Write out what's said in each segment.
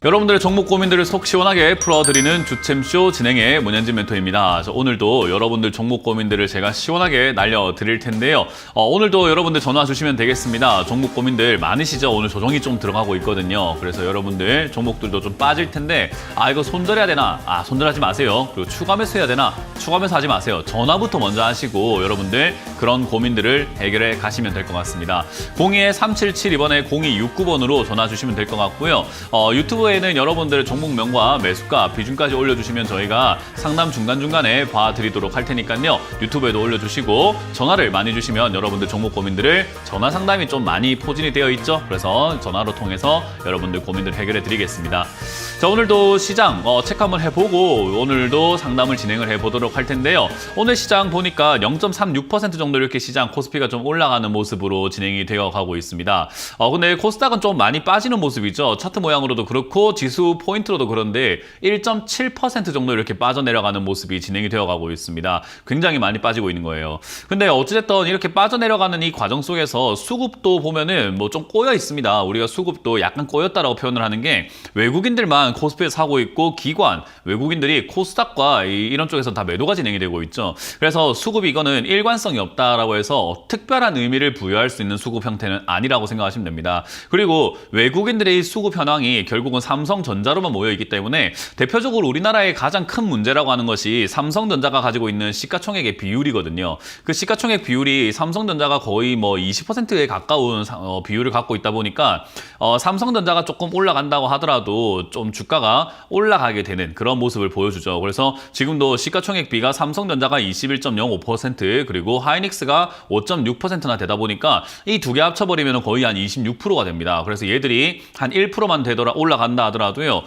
여러분들의 종목 고민들을 속 시원하게 풀어드리는 주챔쇼 진행의 문현진 멘토입니다. 오늘도 여러분들 종목 고민들을 제가 시원하게 날려드릴 텐데요. 오늘도 여러분들 전화 주시면 되겠습니다. 종목 고민들 많으시죠? 오늘 조정이 좀 들어가고 있거든요. 그래서 여러분들 종목들도 좀 빠질 텐데 이거 손절해야 되나? 손절하지 마세요. 그리고 추가 매수해야 되나? 추가 매수하지 마세요. 전화부터 먼저 하시고 여러분들 그런 고민들을 해결해 가시면 될 것 같습니다. 02-377 이번에 0269번으로 전화 주시면 될 것 같고요. 유튜브에는 여러분들의 종목명과 매수가, 비중까지 올려주시면 저희가 상담 중간중간에 봐드리도록 할 테니까요. 유튜브에도 올려주시고 전화를 많이 주시면 여러분들 종목 고민들을 전화 상담이 좀 많이 포진이 되어 있죠. 그래서 전화로 통해서 여러분들 고민들 해결해 드리겠습니다. 자, 오늘도 시장 체크 한번 해보고 오늘도 상담을 진행을 해보도록 할 텐데요. 오늘 시장 보니까 0.36% 정도 이렇게 시장 코스피가 좀 올라가는 모습으로 진행이 되어 가고 있습니다. 근데 코스닥은 좀 많이 빠지는 모습이죠. 차트 모양으로도 그렇고 지수 포인트로도 그런데 1.7% 정도 이렇게 빠져내려가는 모습이 진행이 되어 가고 있습니다. 굉장히 많이 빠지고 있는 거예요. 근데 어찌됐든 이렇게 빠져내려가는 이 과정 속에서 수급도 보면은 뭐 좀 꼬여 있습니다. 우리가 수급도 약간 꼬였다라고 표현을 하는 게 외국인들만 코스피에 사고 있고 기관, 외국인들이 코스닥과 이런 쪽에서 다 매도가 진행이 되고 있죠. 그래서 수급이 이거는 일관성이 없다라고 해서 특별한 의미를 부여할 수 있는 수급 형태는 아니라고 생각하시면 됩니다. 그리고 외국인들의 수급 현황이 결국은 삼성전자로만 모여있기 때문에 대표적으로 우리나라의 가장 큰 문제라고 하는 것이 삼성전자가 가지고 있는 시가총액의 비율이거든요. 그 시가총액 비율이 삼성전자가 거의 뭐 20%에 가까운 비율을 갖고 있다 보니까 삼성전자가 조금 올라간다고 하더라도 좀 주가가 올라가게 되는 그런 모습을 보여주죠. 그래서 지금도 시가총액 비가 삼성전자가 21.05% 그리고 하이닉스가 5.6%나 되다 보니까 이 두 개 합쳐버리면 거의 한 26%가 됩니다. 그래서 얘들이 한 1%만 되더라 올라간다 하더라도요.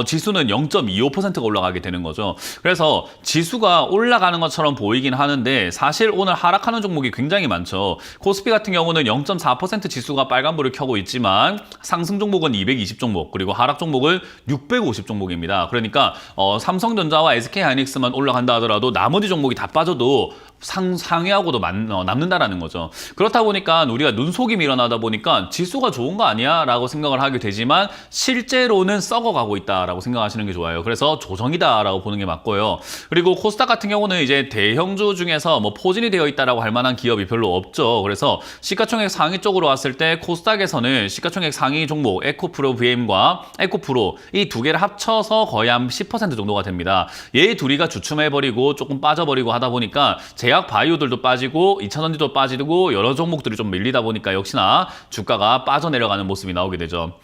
지수는 0.25%가 올라가게 되는 거죠. 그래서 지수가 올라가는 것처럼 보이긴 하는데 사실 오늘 하락하는 종목이 굉장히 많죠. 코스피 같은 경우는 0.4% 지수가 빨간불을 켜고 있지만 상승 종목은 220 종목 그리고 하락 종목은 650 종목입니다. 그러니까 삼성전자와 SK하이닉스만 올라간다 하더라도 나머지 종목이 다 빠져도 상위하고도 남는다라는 거죠. 그렇다 보니까 우리가 눈속임이 일어나다 보니까 지수가 좋은 거 아니야? 라고 생각을 하게 되지만 실제로는 썩어가고 있다라고 생각하시는 게 좋아요. 그래서 조정이다라고 보는 게 맞고요. 그리고 코스닥 같은 경우는 이제 대형주 중에서 뭐 포진이 되어 있다라고 할 만한 기업이 별로 없죠. 그래서 시가총액 상위 쪽으로 왔을 때 코스닥에서는 시가총액 상위 종목 에코프로 VM과 에코프로 이 두 개를 합쳐서 거의 한 10% 정도가 됩니다. 얘 둘이가 주춤해버리고 조금 빠져버리고 하다 보니까 제약 바이오들도 빠지고 2차전지도 빠지고 여러 종목들이 좀 밀리다 보니까 역시나 주가가 빠져내려가는 모습이 나오게 되죠.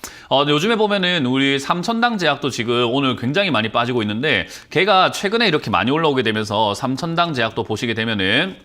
요즘에 보면은 우리 삼천당 제약도 지금 오늘 굉장히 많이 빠지고 있는데 걔가 최근에 이렇게 많이 올라오게 되면서 삼천당 제약도 보시게 되면은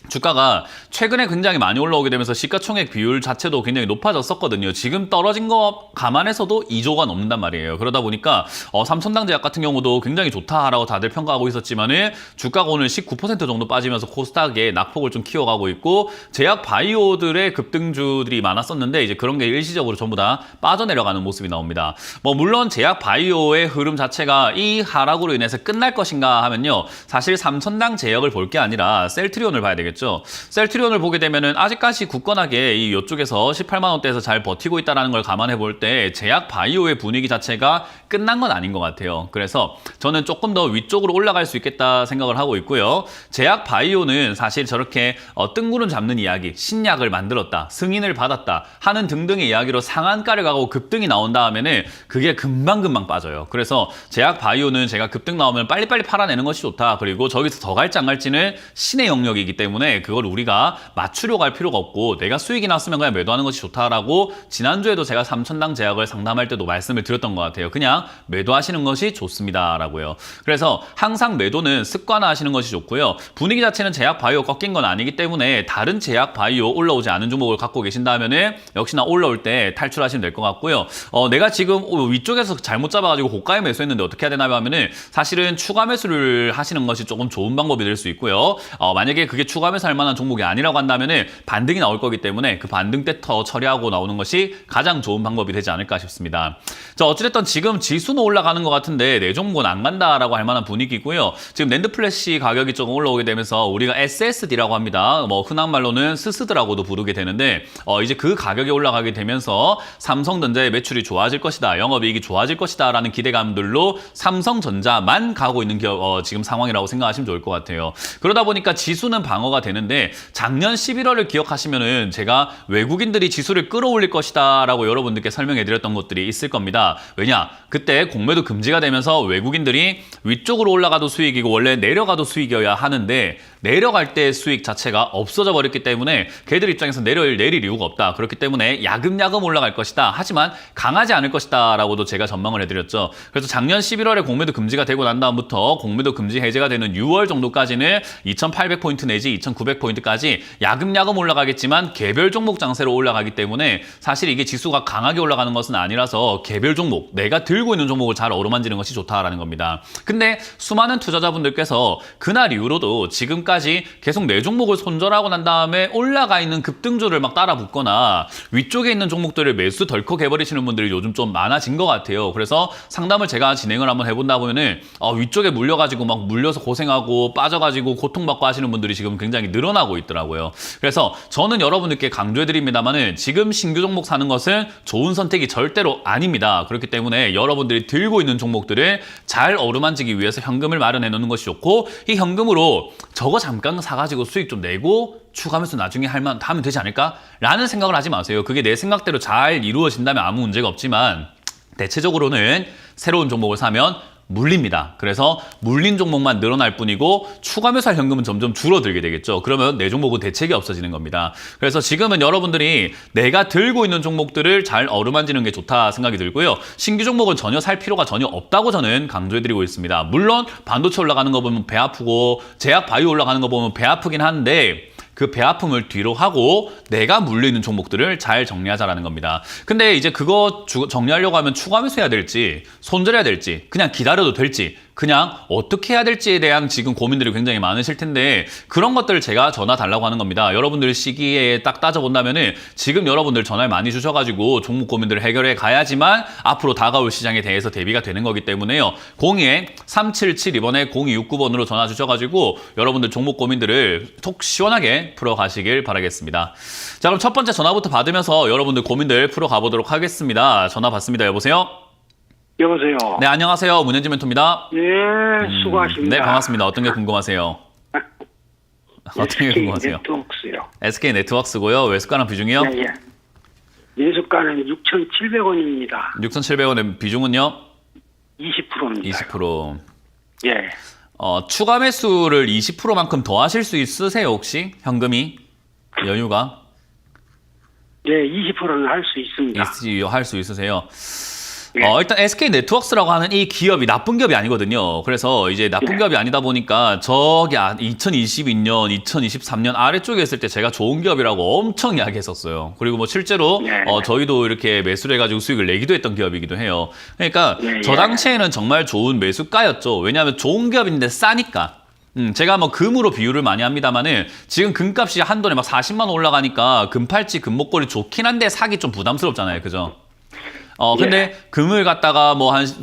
주가가 최근에 굉장히 많이 올라오게 되면서 시가총액 비율 자체도 굉장히 높아졌었거든요. 지금 떨어진 거 감안해서도 2조가 넘는단 말이에요. 그러다 보니까 삼천당 제약 같은 경우도 굉장히 좋다라고 다들 평가하고 있었지만은 주가가 오늘 19% 정도 빠지면서 코스닥에 낙폭을 좀 키워가고 있고 제약 바이오들의 급등주들이 많았었는데 이제 그런 게 일시적으로 전부 다 빠져내려가는 모습이 나옵니다. 뭐 물론 제약 바이오의 흐름 자체가 이 하락으로 인해서 끝날 것인가 하면요. 사실 삼천당 제약을 볼 게 아니라 셀트리온을 봐야 되겠죠. 셀트리온을 보게 되면은 아직까지 굳건하게 이쪽에서 18만 원대에서 잘 버티고 있다는 걸 감안해 볼 때 제약 바이오의 분위기 자체가 끝난 건 아닌 것 같아요. 그래서 저는 조금 더 위쪽으로 올라갈 수 있겠다 생각을 하고 있고요. 제약 바이오는 사실 저렇게 뜬구름 잡는 이야기, 신약을 만들었다, 승인을 받았다 하는 등등의 이야기로 상한가를 가고 급등이 나온 다음에는 그게 금방금방 빠져요. 그래서 제약 바이오는 제가 급등 나오면 빨리빨리 팔아내는 것이 좋다. 그리고 저기서 더 갈지 안 갈지는 신의 영역이기 때문에 그걸 우리가 맞추려고 할 필요가 없고 내가 수익이 났으면 그냥 매도하는 것이 좋다라고 지난주에도 제가 삼천당 제약을 상담할 때도 말씀을 드렸던 것 같아요. 그냥 매도하시는 것이 좋습니다라고요. 그래서 항상 매도는 습관화하시는 것이 좋고요. 분위기 자체는 제약 바이오 꺾인 건 아니기 때문에 다른 제약 바이오 올라오지 않은 종목을 갖고 계신다면은 역시나 올라올 때 탈출하시면 될 것 같고요. 내가 지금 위쪽에서 잘못 잡아가지고 고가에 매수했는데 어떻게 해야 되나 하면은 사실은 추가 매수를 하시는 것이 조금 좋은 방법이 될 수 있고요. 만약에 그게 추가 매수 추가하면서 할 만한 종목이 아니라고 한다면은 반등이 나올 거기 때문에 그 반등 때 더 처리하고 나오는 것이 가장 좋은 방법이 되지 않을까 싶습니다. 자, 어찌됐든 지금 지수는 올라가는 것 같은데 내 종목은 안 간다라고 할 만한 분위기고요. 지금 낸드 플래시 가격이 조금 올라오게 되면서 우리가 SSD라고 합니다. 뭐 흔한 말로는 스스드라고도 부르게 되는데 이제 그 가격이 올라가게 되면서 삼성전자의 매출이 좋아질 것이다, 영업이익이 좋아질 것이다라는 기대감들로 삼성전자만 가고 있는 지금 상황이라고 생각하시면 좋을 것 같아요. 그러다 보니까 지수는 방어가 되는데 작년 11월을 기억하시면은 제가 외국인들이 지수를 끌어올릴 것이다라고 여러분들께 설명해드렸던 것들이 있을 겁니다. 왜냐? 그때 공매도 금지가 되면서 외국인들이 위쪽으로 올라가도 수익이고 원래 내려가도 수익이어야 하는데 내려갈 때 수익 자체가 없어져 버렸기 때문에 걔들 입장에서 내릴 이유가 없다. 그렇기 때문에 야금야금 올라갈 것이다. 하지만 강하지 않을 것이다 라고도 제가 전망을 해드렸죠. 그래서 작년 11월에 공매도 금지가 되고 난 다음부터 공매도 금지 해제가 되는 6월 정도까지는 2,800포인트 내지 2,900포인트까지 야금야금 올라가겠지만 개별 종목 장세로 올라가기 때문에 사실 이게 지수가 강하게 올라가는 것은 아니라서 개별 종목, 내가 들고 있는 종목을 잘 어루만지는 것이 좋다라는 겁니다. 근데 수많은 투자자분들께서 그날 이후로도 지금까지 계속 내 종목을 손절하고 난 다음에 올라가 있는 급등주를 막 따라 붙거나 위쪽에 있는 종목들을 매수 덜컥 해버리시는 분들이 요즘 좀 많아진 것 같아요. 그래서 상담을 제가 진행을 한번 해본다 보면은 위쪽에 물려가지고 막 물려서 고생하고 빠져가지고 고통받고 하시는 분들이 지금 굉장히 늘어나고 있더라고요. 그래서 저는 여러분들께 강조해드립니다만은 지금 신규 종목 사는 것은 좋은 선택이 절대로 아닙니다. 그렇기 때문에 여러분들이 들고 있는 종목들을 잘 어루만지기 위해서 현금을 마련해 놓는 것이 좋고, 이 현금으로 저거 잠깐 사가지고 수익 좀 내고 추가 매수 나중에 하면 되지 않을까? 라는 생각을 하지 마세요. 그게 내 생각대로 잘 이루어진다면 아무 문제가 없지만 대체적으로는 새로운 종목을 사면 물립니다. 그래서 물린 종목만 늘어날 뿐이고 추가 매수할 현금은 점점 줄어들게 되겠죠. 그러면 내 종목은 대책이 없어지는 겁니다. 그래서 지금은 여러분들이 내가 들고 있는 종목들을 잘 어루만지는 게 좋다 생각이 들고요. 신규 종목은 전혀 살 필요가 전혀 없다고 저는 강조해드리고 있습니다. 물론 반도체 올라가는 거 보면 배 아프고 제약 바이오 올라가는 거 보면 배 아프긴 한데 그 배 아픔을 뒤로 하고 내가 물리는 종목들을 잘 정리하자라는 겁니다. 근데 이제 그거 정리하려고 하면 추가 매수해야 될지 손절해야 될지 그냥 기다려도 될지 그냥 어떻게 해야 될지에 대한 지금 고민들이 굉장히 많으실 텐데 그런 것들을 제가 전화 달라고 하는 겁니다. 여러분들 시기에 딱 따져본다면은 지금 여러분들 전화를 많이 주셔가지고 종목 고민들을 해결해 가야지만 앞으로 다가올 시장에 대해서 대비가 되는 거기 때문에요. 02-3772번에 0269번으로 전화 주셔가지고 여러분들 종목 고민들을 속 시원하게 풀어가시길 바라겠습니다. 자, 그럼 첫 번째 전화부터 받으면서 여러분들 고민들 풀어가보도록 하겠습니다. 전화 받습니다. 여보세요? 여보세요. 네, 안녕하세요. 문현진 멘토입니다. 예, 수고하십니다. 네, 반갑습니다. 어떤 게 궁금하세요? 어떤 게 궁금하세요? 네트워크스요. SK 네트워크스고요. 매수가랑 비중이요? 예, 예. 매수가는 6,700원입니다. 6,700원의 비중은요? 20%입니다. 20%. 예. 추가 매수를 20%만큼 더 하실 수 있으세요, 혹시? 현금이? 여유가? 예, 20%는 할 수 있습니다. 할 수 있으세요? 예. 일단 SK 네트워크스라고 하는 이 기업이 나쁜 기업이 아니거든요. 그래서 이제 나쁜 기업이 아니다 보니까 저기 2022년, 2023년 아래쪽에 있을 때 제가 좋은 기업이라고 엄청 이야기했었어요. 그리고 뭐 실제로 저희도 이렇게 매수를 해가지고 수익을 내기도 했던 기업이기도 해요. 그러니까 저 당시에는 정말 좋은 매수가였죠. 왜냐하면 좋은 기업인데 싸니까. 제가 뭐 금으로 비유를 많이 합니다만은 지금 금값이 한돈에 막 40만 원 올라가니까 금팔찌, 금목걸이 좋긴 한데 사기 좀 부담스럽잖아요. 그죠? 근데 금을 갖다가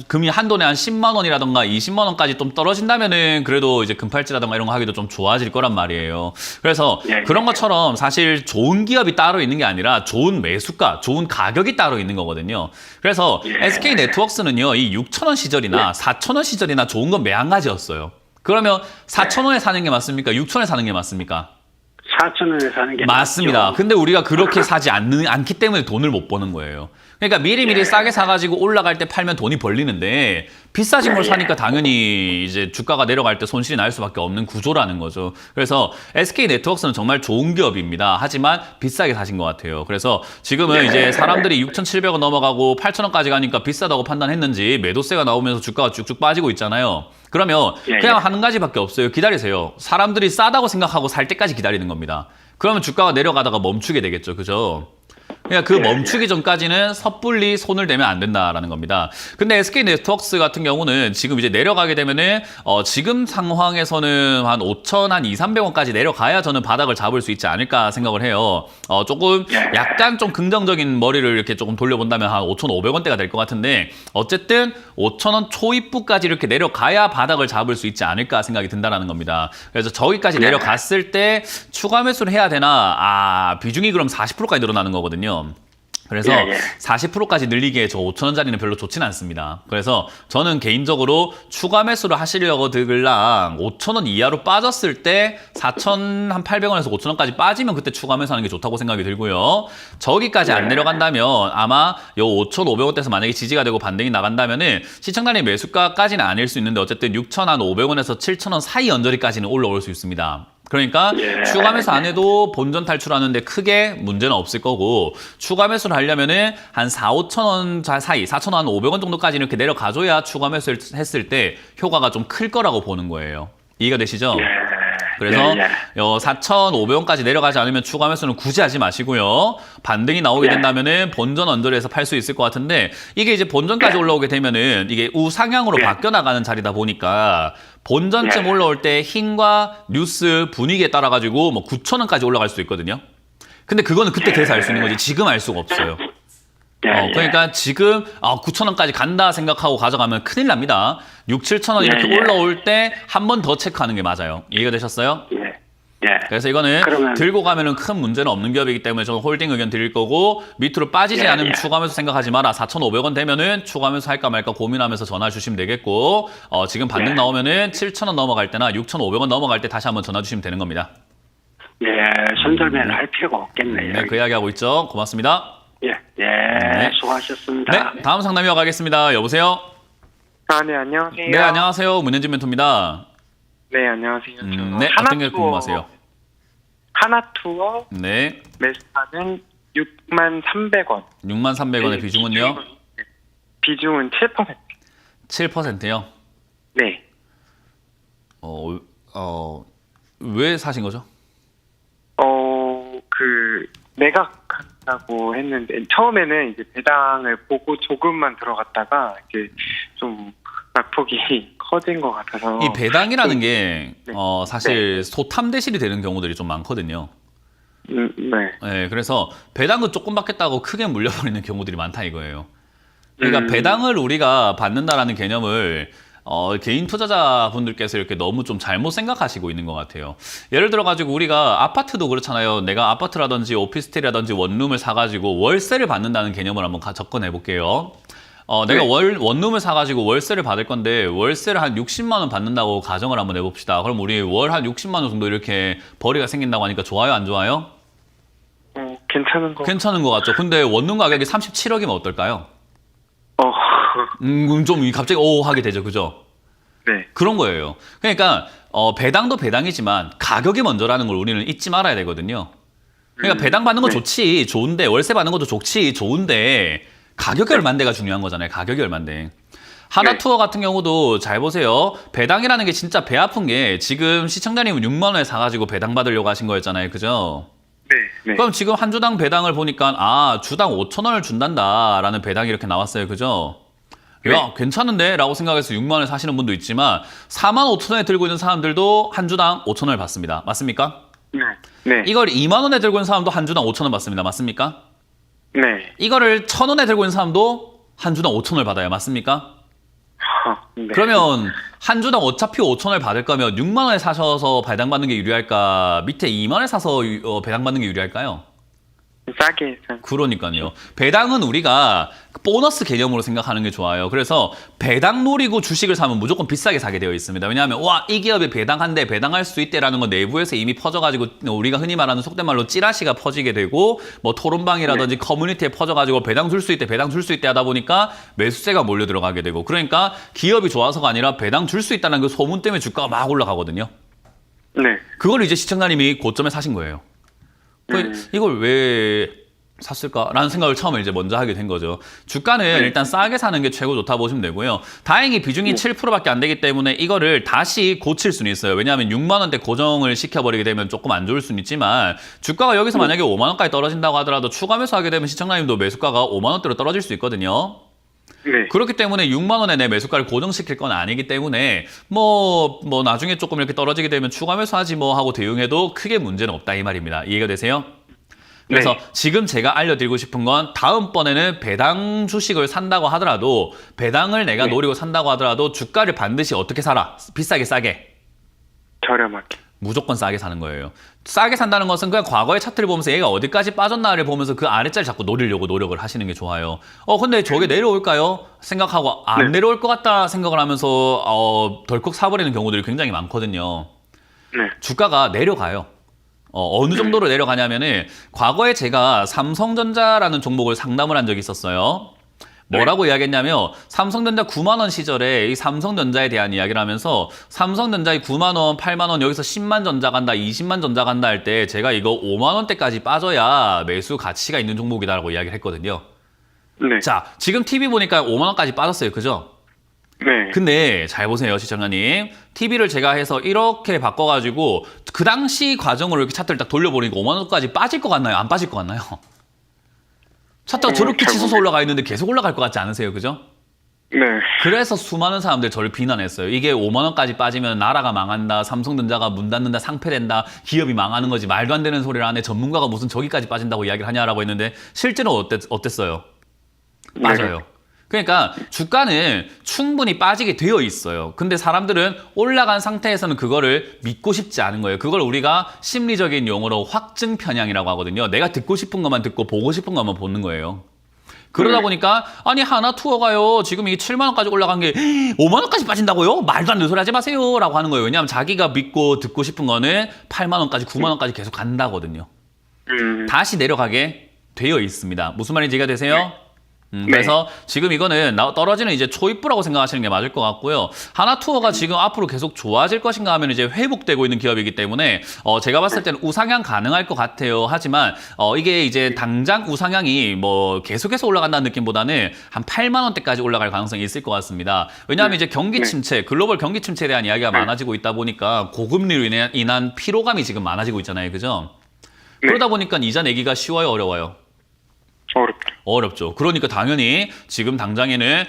금이 한돈에 한 10만 원이라던가 20만 원까지 좀 떨어진다면은 그래도 이제 금팔찌라던가 이런 거 하기도 좀 좋아질 거란 말이에요. 그래서 그런 것처럼 사실 좋은 기업이 따로 있는 게 아니라 좋은 매수가, 좋은 가격이 따로 있는 거거든요. 그래서 SK 네트워크스는요, 이 6,000원 시절이나 4,000원 시절이나 좋은 건 매한가지였어요. 그러면 4,000원에 사는 게 맞습니까? 6,000원에 사는 게 맞습니까? 4,000원에 사는 게 맞습니다. 맞죠. 근데 우리가 그렇게 사지 않기 때문에 돈을 못 버는 거예요. 그러니까 미리미리 싸게 사가지고 올라갈 때 팔면 돈이 벌리는데 비싸진 걸 사니까 당연히 이제 주가가 내려갈 때 손실이 날 수밖에 없는 구조라는 거죠. 그래서 SK 네트워크스는 정말 좋은 기업입니다. 하지만 비싸게 사신 것 같아요. 그래서 지금은 이제 사람들이 6,700원 넘어가고 8,000원까지 가니까 비싸다고 판단했는지 매도세가 나오면서 주가가 쭉쭉 빠지고 있잖아요. 그러면 그냥 한 가지밖에 없어요. 기다리세요. 사람들이 싸다고 생각하고 살 때까지 기다리는 겁니다. 그러면 주가가 내려가다가 멈추게 되겠죠. 그죠? 그러니까 그 멈추기 전까지는 섣불리 손을 대면 안 된다라는 겁니다. 근데 SK네트워크스 같은 경우는 지금 이제 내려가게 되면은 지금 상황에서는 한 5천 한 2, 300원까지 내려가야 저는 바닥을 잡을 수 있지 않을까 생각을 해요. 조금 약간 좀 긍정적인 머리를 이렇게 조금 돌려본다면 한 5,500원대가 될 것 같은데 어쨌든 5,000원 초입부까지 이렇게 내려가야 바닥을 잡을 수 있지 않을까 생각이 든다라는 겁니다. 그래서 저기까지 내려갔을 때 추가 매수를 해야 되나? 비중이 그럼 40%까지 늘어나는 거거든요. 그래서 40%까지 늘리기에 저 5,000원짜리는 별로 좋지는 않습니다. 그래서 저는 개인적으로 추가 매수를 하시려고 들랑 5,000원 이하로 빠졌을 때 4,800원에서 5,000원까지 빠지면 그때 추가 매수하는 게 좋다고 생각이 들고요. 저기까지 안 내려간다면 아마 요 5,500원대에서 만약에 지지가 되고 반등이 나간다면은 시청단의 매수가까지는 아닐 수 있는데 어쨌든 6,500원에서 7,000원 사이 언저리까지는 올라올 수 있습니다. 그러니까 추가 매수 안 해도 본전 탈출하는데 크게 문제는 없을 거고 추가 매수를 하려면은 한 4, 5천 원 사이, 4천 원, 500원 정도까지 이렇게 내려가줘야 추가 매수를 했을 때 효과가 좀 클 거라고 보는 거예요. 이해가 되시죠? 그래서 4,500원까지 내려가지 않으면 추가 매수는 굳이 하지 마시고요. 반등이 나오게 된다면은 본전 언저리에서 팔 수 있을 것 같은데 이게 이제 본전까지 올라오게 되면은 이게 우상향으로 바뀌어 나가는 자리다 보니까 본전쯤 올라올 때 힘과 뉴스 분위기에 따라 가지고 뭐 9,000원까지 올라갈 수도 있거든요. 근데 그거는 그때 돼서 알 수 있는 거지 지금 알 수가 없어요. 그러니까 지금 9,000원까지 간다 생각하고 가져가면 큰일 납니다. 6, 7,000원 이렇게 올라올 때 한 번 더 체크하는 게 맞아요. 이해가 되셨어요? 그래서 이거는 들고 가면은 큰 문제는 없는 기업이기 때문에 저는 홀딩 의견 드릴 거고 밑으로 빠지지 않으면 추가하면서 생각하지 마라. 4,500원 되면은 추가하면서 할까 말까 고민하면서 전화 주시면 되겠고 지금 반등 나오면은 7,000원 넘어갈 때나 6,500원 넘어갈 때 다시 한번 전화 주시면 되는 겁니다. 손절매를 할 필요가 없겠네요. 네, 그 이야기 하고 있죠. 고맙습니다. 수고하셨습니다. 네, 다음 상담 이어가겠습니다. 여보세요? 네, 안녕하세요. 네, 안녕하세요. 문현진 멘토입니다. 네, 안녕하세요. 네, 어떤 게 궁금하세요? 하나투어 네. 매수가는 63,300원. 63,300원의 비중은요? 비중은 7%. 7%요? 네. 왜 사신 거죠? 매각한다고 했는데, 처음에는 이제 배당을 보고 조금만 들어갔다가, 이제 좀 낙폭이 커진 것 같아서. 이 배당이라는 게, 네. 사실 소탐대실이 되는 경우들이 좀 많거든요. 네. 그래서 배당은 조금 받겠다고 크게 물려버리는 경우들이 많다 이거예요. 그러니까 배당을 우리가 받는다라는 개념을 개인 투자자분들께서 이렇게 너무 좀 잘못 생각하시고 있는 것 같아요. 예를 들어가지고 우리가 아파트도 그렇잖아요. 내가 아파트라든지 오피스텔이라든지 원룸을 사가지고 월세를 받는다는 개념을 한번 접근해 볼게요. 내가 원룸을 사가지고 월세를 받을 건데 월세를 한 60만 원 받는다고 가정을 한번 해봅시다. 그럼 우리 월 한 60만 원 정도 이렇게 벌이가 생긴다고 하니까 좋아요, 안 좋아요? 괜찮은 것 같죠. 근데 원룸 가격이 37억이면 어떨까요? 좀 갑자기 하게 되죠, 그죠? 네. 그런 거예요. 그러니까 배당도 배당이지만 가격이 먼저라는 걸 우리는 잊지 말아야 되거든요. 그러니까 배당 받는 건 좋은데 월세 받는 것도 좋은데 가격이 얼만데가 중요한 거잖아요. 가격이 얼만데. 하나투어 같은 경우도 잘 보세요. 배당이라는 게 진짜 배 아픈 게 지금 시청자님은 6만 원에 사가지고 배당 받으려고 하신 거였잖아요, 그죠? 네. 그럼 지금 한 주당 배당을 보니까 주당 5,000원을 준단다라는 배당이 이렇게 나왔어요, 그죠? 야, 괜찮은데? 라고 생각해서 6만 원에 사시는 분도 있지만 4만 5천 원에 들고 있는 사람들도 한 주당 5천 원을 받습니다. 맞습니까? 네. 이걸 2만 원에 들고 있는 사람도 한 주당 5천 원 받습니다. 맞습니까? 네. 이거를 1,000원에 들고 있는 사람도 한 주당 5천 원을 받아요. 맞습니까? 네. 그러면 한 주당 어차피 5천 원을 받을 거면 6만 원에 사셔서 배당받는 게 유리할까? 밑에 2만 원에 사서 배당받는 게 유리할까요? 싸게. 그러니까요. 배당은 우리가 보너스 개념으로 생각하는 게 좋아요. 그래서 배당 노리고 주식을 사면 무조건 비싸게 사게 되어 있습니다. 왜냐하면 이 기업이 배당한대, 배당할 수 있대라는 건 내부에서 이미 퍼져가지고 우리가 흔히 말하는 속된 말로 찌라시가 퍼지게 되고 뭐 토론방이라든지 커뮤니티에 퍼져가지고 배당 줄 수 있대, 배당 줄 수 있대 하다 보니까 매수세가 몰려 들어가게 되고 그러니까 기업이 좋아서가 아니라 배당 줄 수 있다는 그 소문 때문에 주가가 막 올라가거든요. 네. 그걸 이제 시청자님이 고점에 사신 거예요. 이걸 왜 샀을까라는 생각을 처음에 이제 먼저 하게 된 거죠. 주가는 일단 싸게 사는 게 최고 좋다 보시면 되고요. 다행히 비중이 7%밖에 안 되기 때문에 이거를 다시 고칠 수는 있어요. 왜냐하면 6만 원대 고정을 시켜버리게 되면 조금 안 좋을 수는 있지만 주가가 여기서 만약에 5만 원까지 떨어진다고 하더라도 추가 매수하게 되면 시청자님도 매수가가 5만 원대로 떨어질 수 있거든요. 네. 그렇기 때문에 6만 원에 내 매수가를 고정시킬 건 아니기 때문에 뭐 나중에 조금 이렇게 떨어지게 되면 추가 매수하지 뭐 하고 대응해도 크게 문제는 없다 이 말입니다. 이해가 되세요? 그래서 네. 지금 제가 알려드리고 싶은 건 다음번에는 배당 주식을 산다고 하더라도 배당을 내가 네. 노리고 산다고 하더라도 주가를 반드시 어떻게 사라? 비싸게 싸게. 저렴하게. 무조건 싸게 사는 거예요. 싸게 산다는 것은 그냥 과거의 차트를 보면서 얘가 어디까지 빠졌나를 보면서 그 아래자리 자꾸 노리려고 노력을 하시는 게 좋아요. 근데 저게 내려올까요? 생각하고 안 네. 내려올 것 같다 생각을 하면서 덜컥 사버리는 경우들이 굉장히 많거든요. 네. 주가가 내려가요. 어느 정도로 내려가냐면은 과거에 제가 삼성전자라는 종목을 상담을 한 적이 있었어요. 뭐라고 이야기했냐면 삼성전자 9만 원 시절에 이 삼성전자에 대한 이야기를 하면서 삼성전자의 9만 원, 8만 원 여기서 10만 전자 간다, 20만 전자 간다 할 때 제가 이거 5만 원대까지 빠져야 매수 가치가 있는 종목이다라고 이야기를 했거든요. 네. 자, 지금 TV 보니까 5만 원까지 빠졌어요. 그죠? 네. 근데 잘 보세요, 시청자님. TV를 제가 해서 이렇게 바꿔가지고 그 당시 과정으로 이렇게 차트를 딱 돌려보니까 5만 원까지 빠질 것 같나요? 안 빠질 것 같나요? 차트가 저렇게 잘 치솟아 올라가 있는데 계속 올라갈 것 같지 않으세요? 그죠? 네. 그래서 수많은 사람들이 저를 비난했어요. 이게 5만 원까지 빠지면 나라가 망한다, 삼성전자가 문 닫는다, 상폐된다, 기업이 망하는 거지, 말도 안 되는 소리를 하네, 전문가가 무슨 저기까지 빠진다고 이야기를 하냐라고 했는데 실제로 어땠어요? 맞아요. 그러니까 주가는 충분히 빠지게 되어 있어요. 근데 사람들은 올라간 상태에서는 그거를 믿고 싶지 않은 거예요. 그걸 우리가 심리적인 용어로 확증 편향이라고 하거든요. 내가 듣고 싶은 것만 듣고 보고 싶은 것만 보는 거예요. 그러다 보니까 아니 하나 투어가요. 지금 이게 7만 원까지 올라간 게 5만 원까지 빠진다고요? 말도 안 되는 소리 하지 마세요. 라고 하는 거예요. 왜냐하면 자기가 믿고 듣고 싶은 거는 8만 원까지 9만 원까지 계속 간다거든요. 다시 내려가게 되어 있습니다. 무슨 말인지 이해가 되세요? 그래서 지금 이거는 떨어지는 이제 초입부라고 생각하시는 게 맞을 것 같고요. 하나투어가 지금 앞으로 계속 좋아질 것인가 하면 이제 회복되고 있는 기업이기 때문에 제가 봤을 때는 우상향 가능할 것 같아요. 하지만 이게 이제 당장 우상향이 뭐 계속해서 올라간다는 느낌보다는 한 8만 원대까지 올라갈 가능성이 있을 것 같습니다. 왜냐하면 이제 경기 침체, 글로벌 경기 침체에 대한 이야기가 많아지고 있다 보니까 고금리로 인한 피로감이 지금 많아지고 있잖아요. 그죠? 그러다 보니까 이자 내기가 쉬워요, 어려워요? 어렵죠. 그러니까 당연히 지금 당장에는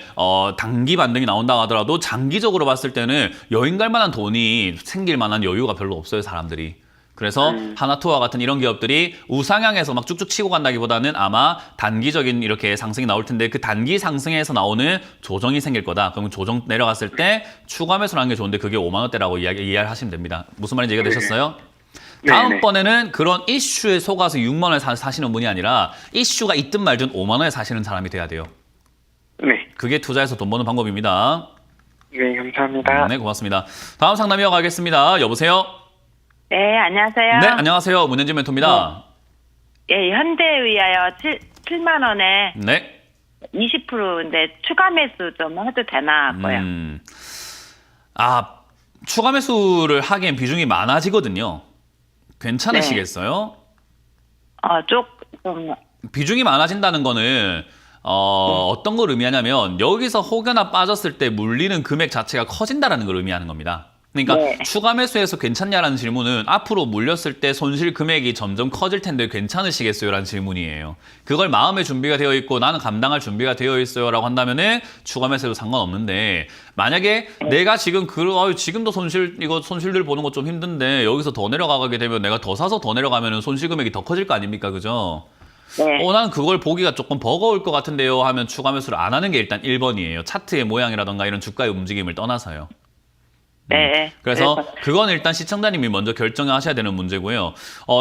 단기 반등이 나온다 하더라도 장기적으로 봤을 때는 여행 갈 만한 돈이 생길 만한 여유가 별로 없어요, 사람들이. 그래서 하나투어와 같은 이런 기업들이 우상향해서 막 쭉쭉 치고 간다기보다는 아마 단기적인 이렇게 상승이 나올 텐데 그 단기 상승에서 나오는 조정이 생길 거다. 그러면 조정 내려갔을 때 추가 매수를 하는 게 좋은데 그게 5만 원대라고 이해를 하시면 됩니다. 무슨 말인지 이해가 되셨어요? 다음번에는 그런 이슈에 속아서 6만 원에 사시는 분이 아니라 이슈가 있든 말든 5만 원에 사시는 사람이 돼야 돼요. 네. 그게 투자해서 돈 버는 방법입니다. 네, 감사합니다. 네, 고맙습니다. 다음 상담 이어가겠습니다. 여보세요? 네, 안녕하세요. 네, 안녕하세요. 문현진 멘토입니다. 예, 현대의하여 7만 원에 네. 20%인데 추가 매수 좀 해도 되나 하고요. 추가 매수를 하기엔 비중이 많아지거든요. 괜찮으시겠어요? 조금 비중이 많아진다는 거는 어떤 걸 의미하냐면 여기서 혹여나 빠졌을 때 물리는 금액 자체가 커진다라는 걸 의미하는 겁니다. 그러니까 네. 추가 매수해서 괜찮냐라는 질문은 앞으로 물렸을 때 손실 금액이 점점 커질 텐데 괜찮으시겠어요? 라는 질문이에요. 그걸 마음의 준비가 되어 있고 나는 감당할 준비가 되어 있어요 라고 한다면은 추가 매수해도 상관없는데 만약에 내가 지금 지금도 손실들 보는 거 좀 힘든데 여기서 더 내려가게 되면 내가 더 사서 더 내려가면은 손실 금액이 더 커질 거 아닙니까? 그죠? 네. 나는 그걸 보기가 조금 버거울 것 같은데요 하면 추가 매수를 안 하는 게 일단 1번이에요. 차트의 모양이라던가 이런 주가의 움직임을 떠나서요. 네. 그래서 그건 일단 시청자님이 먼저 결정하셔야 되는 문제고요.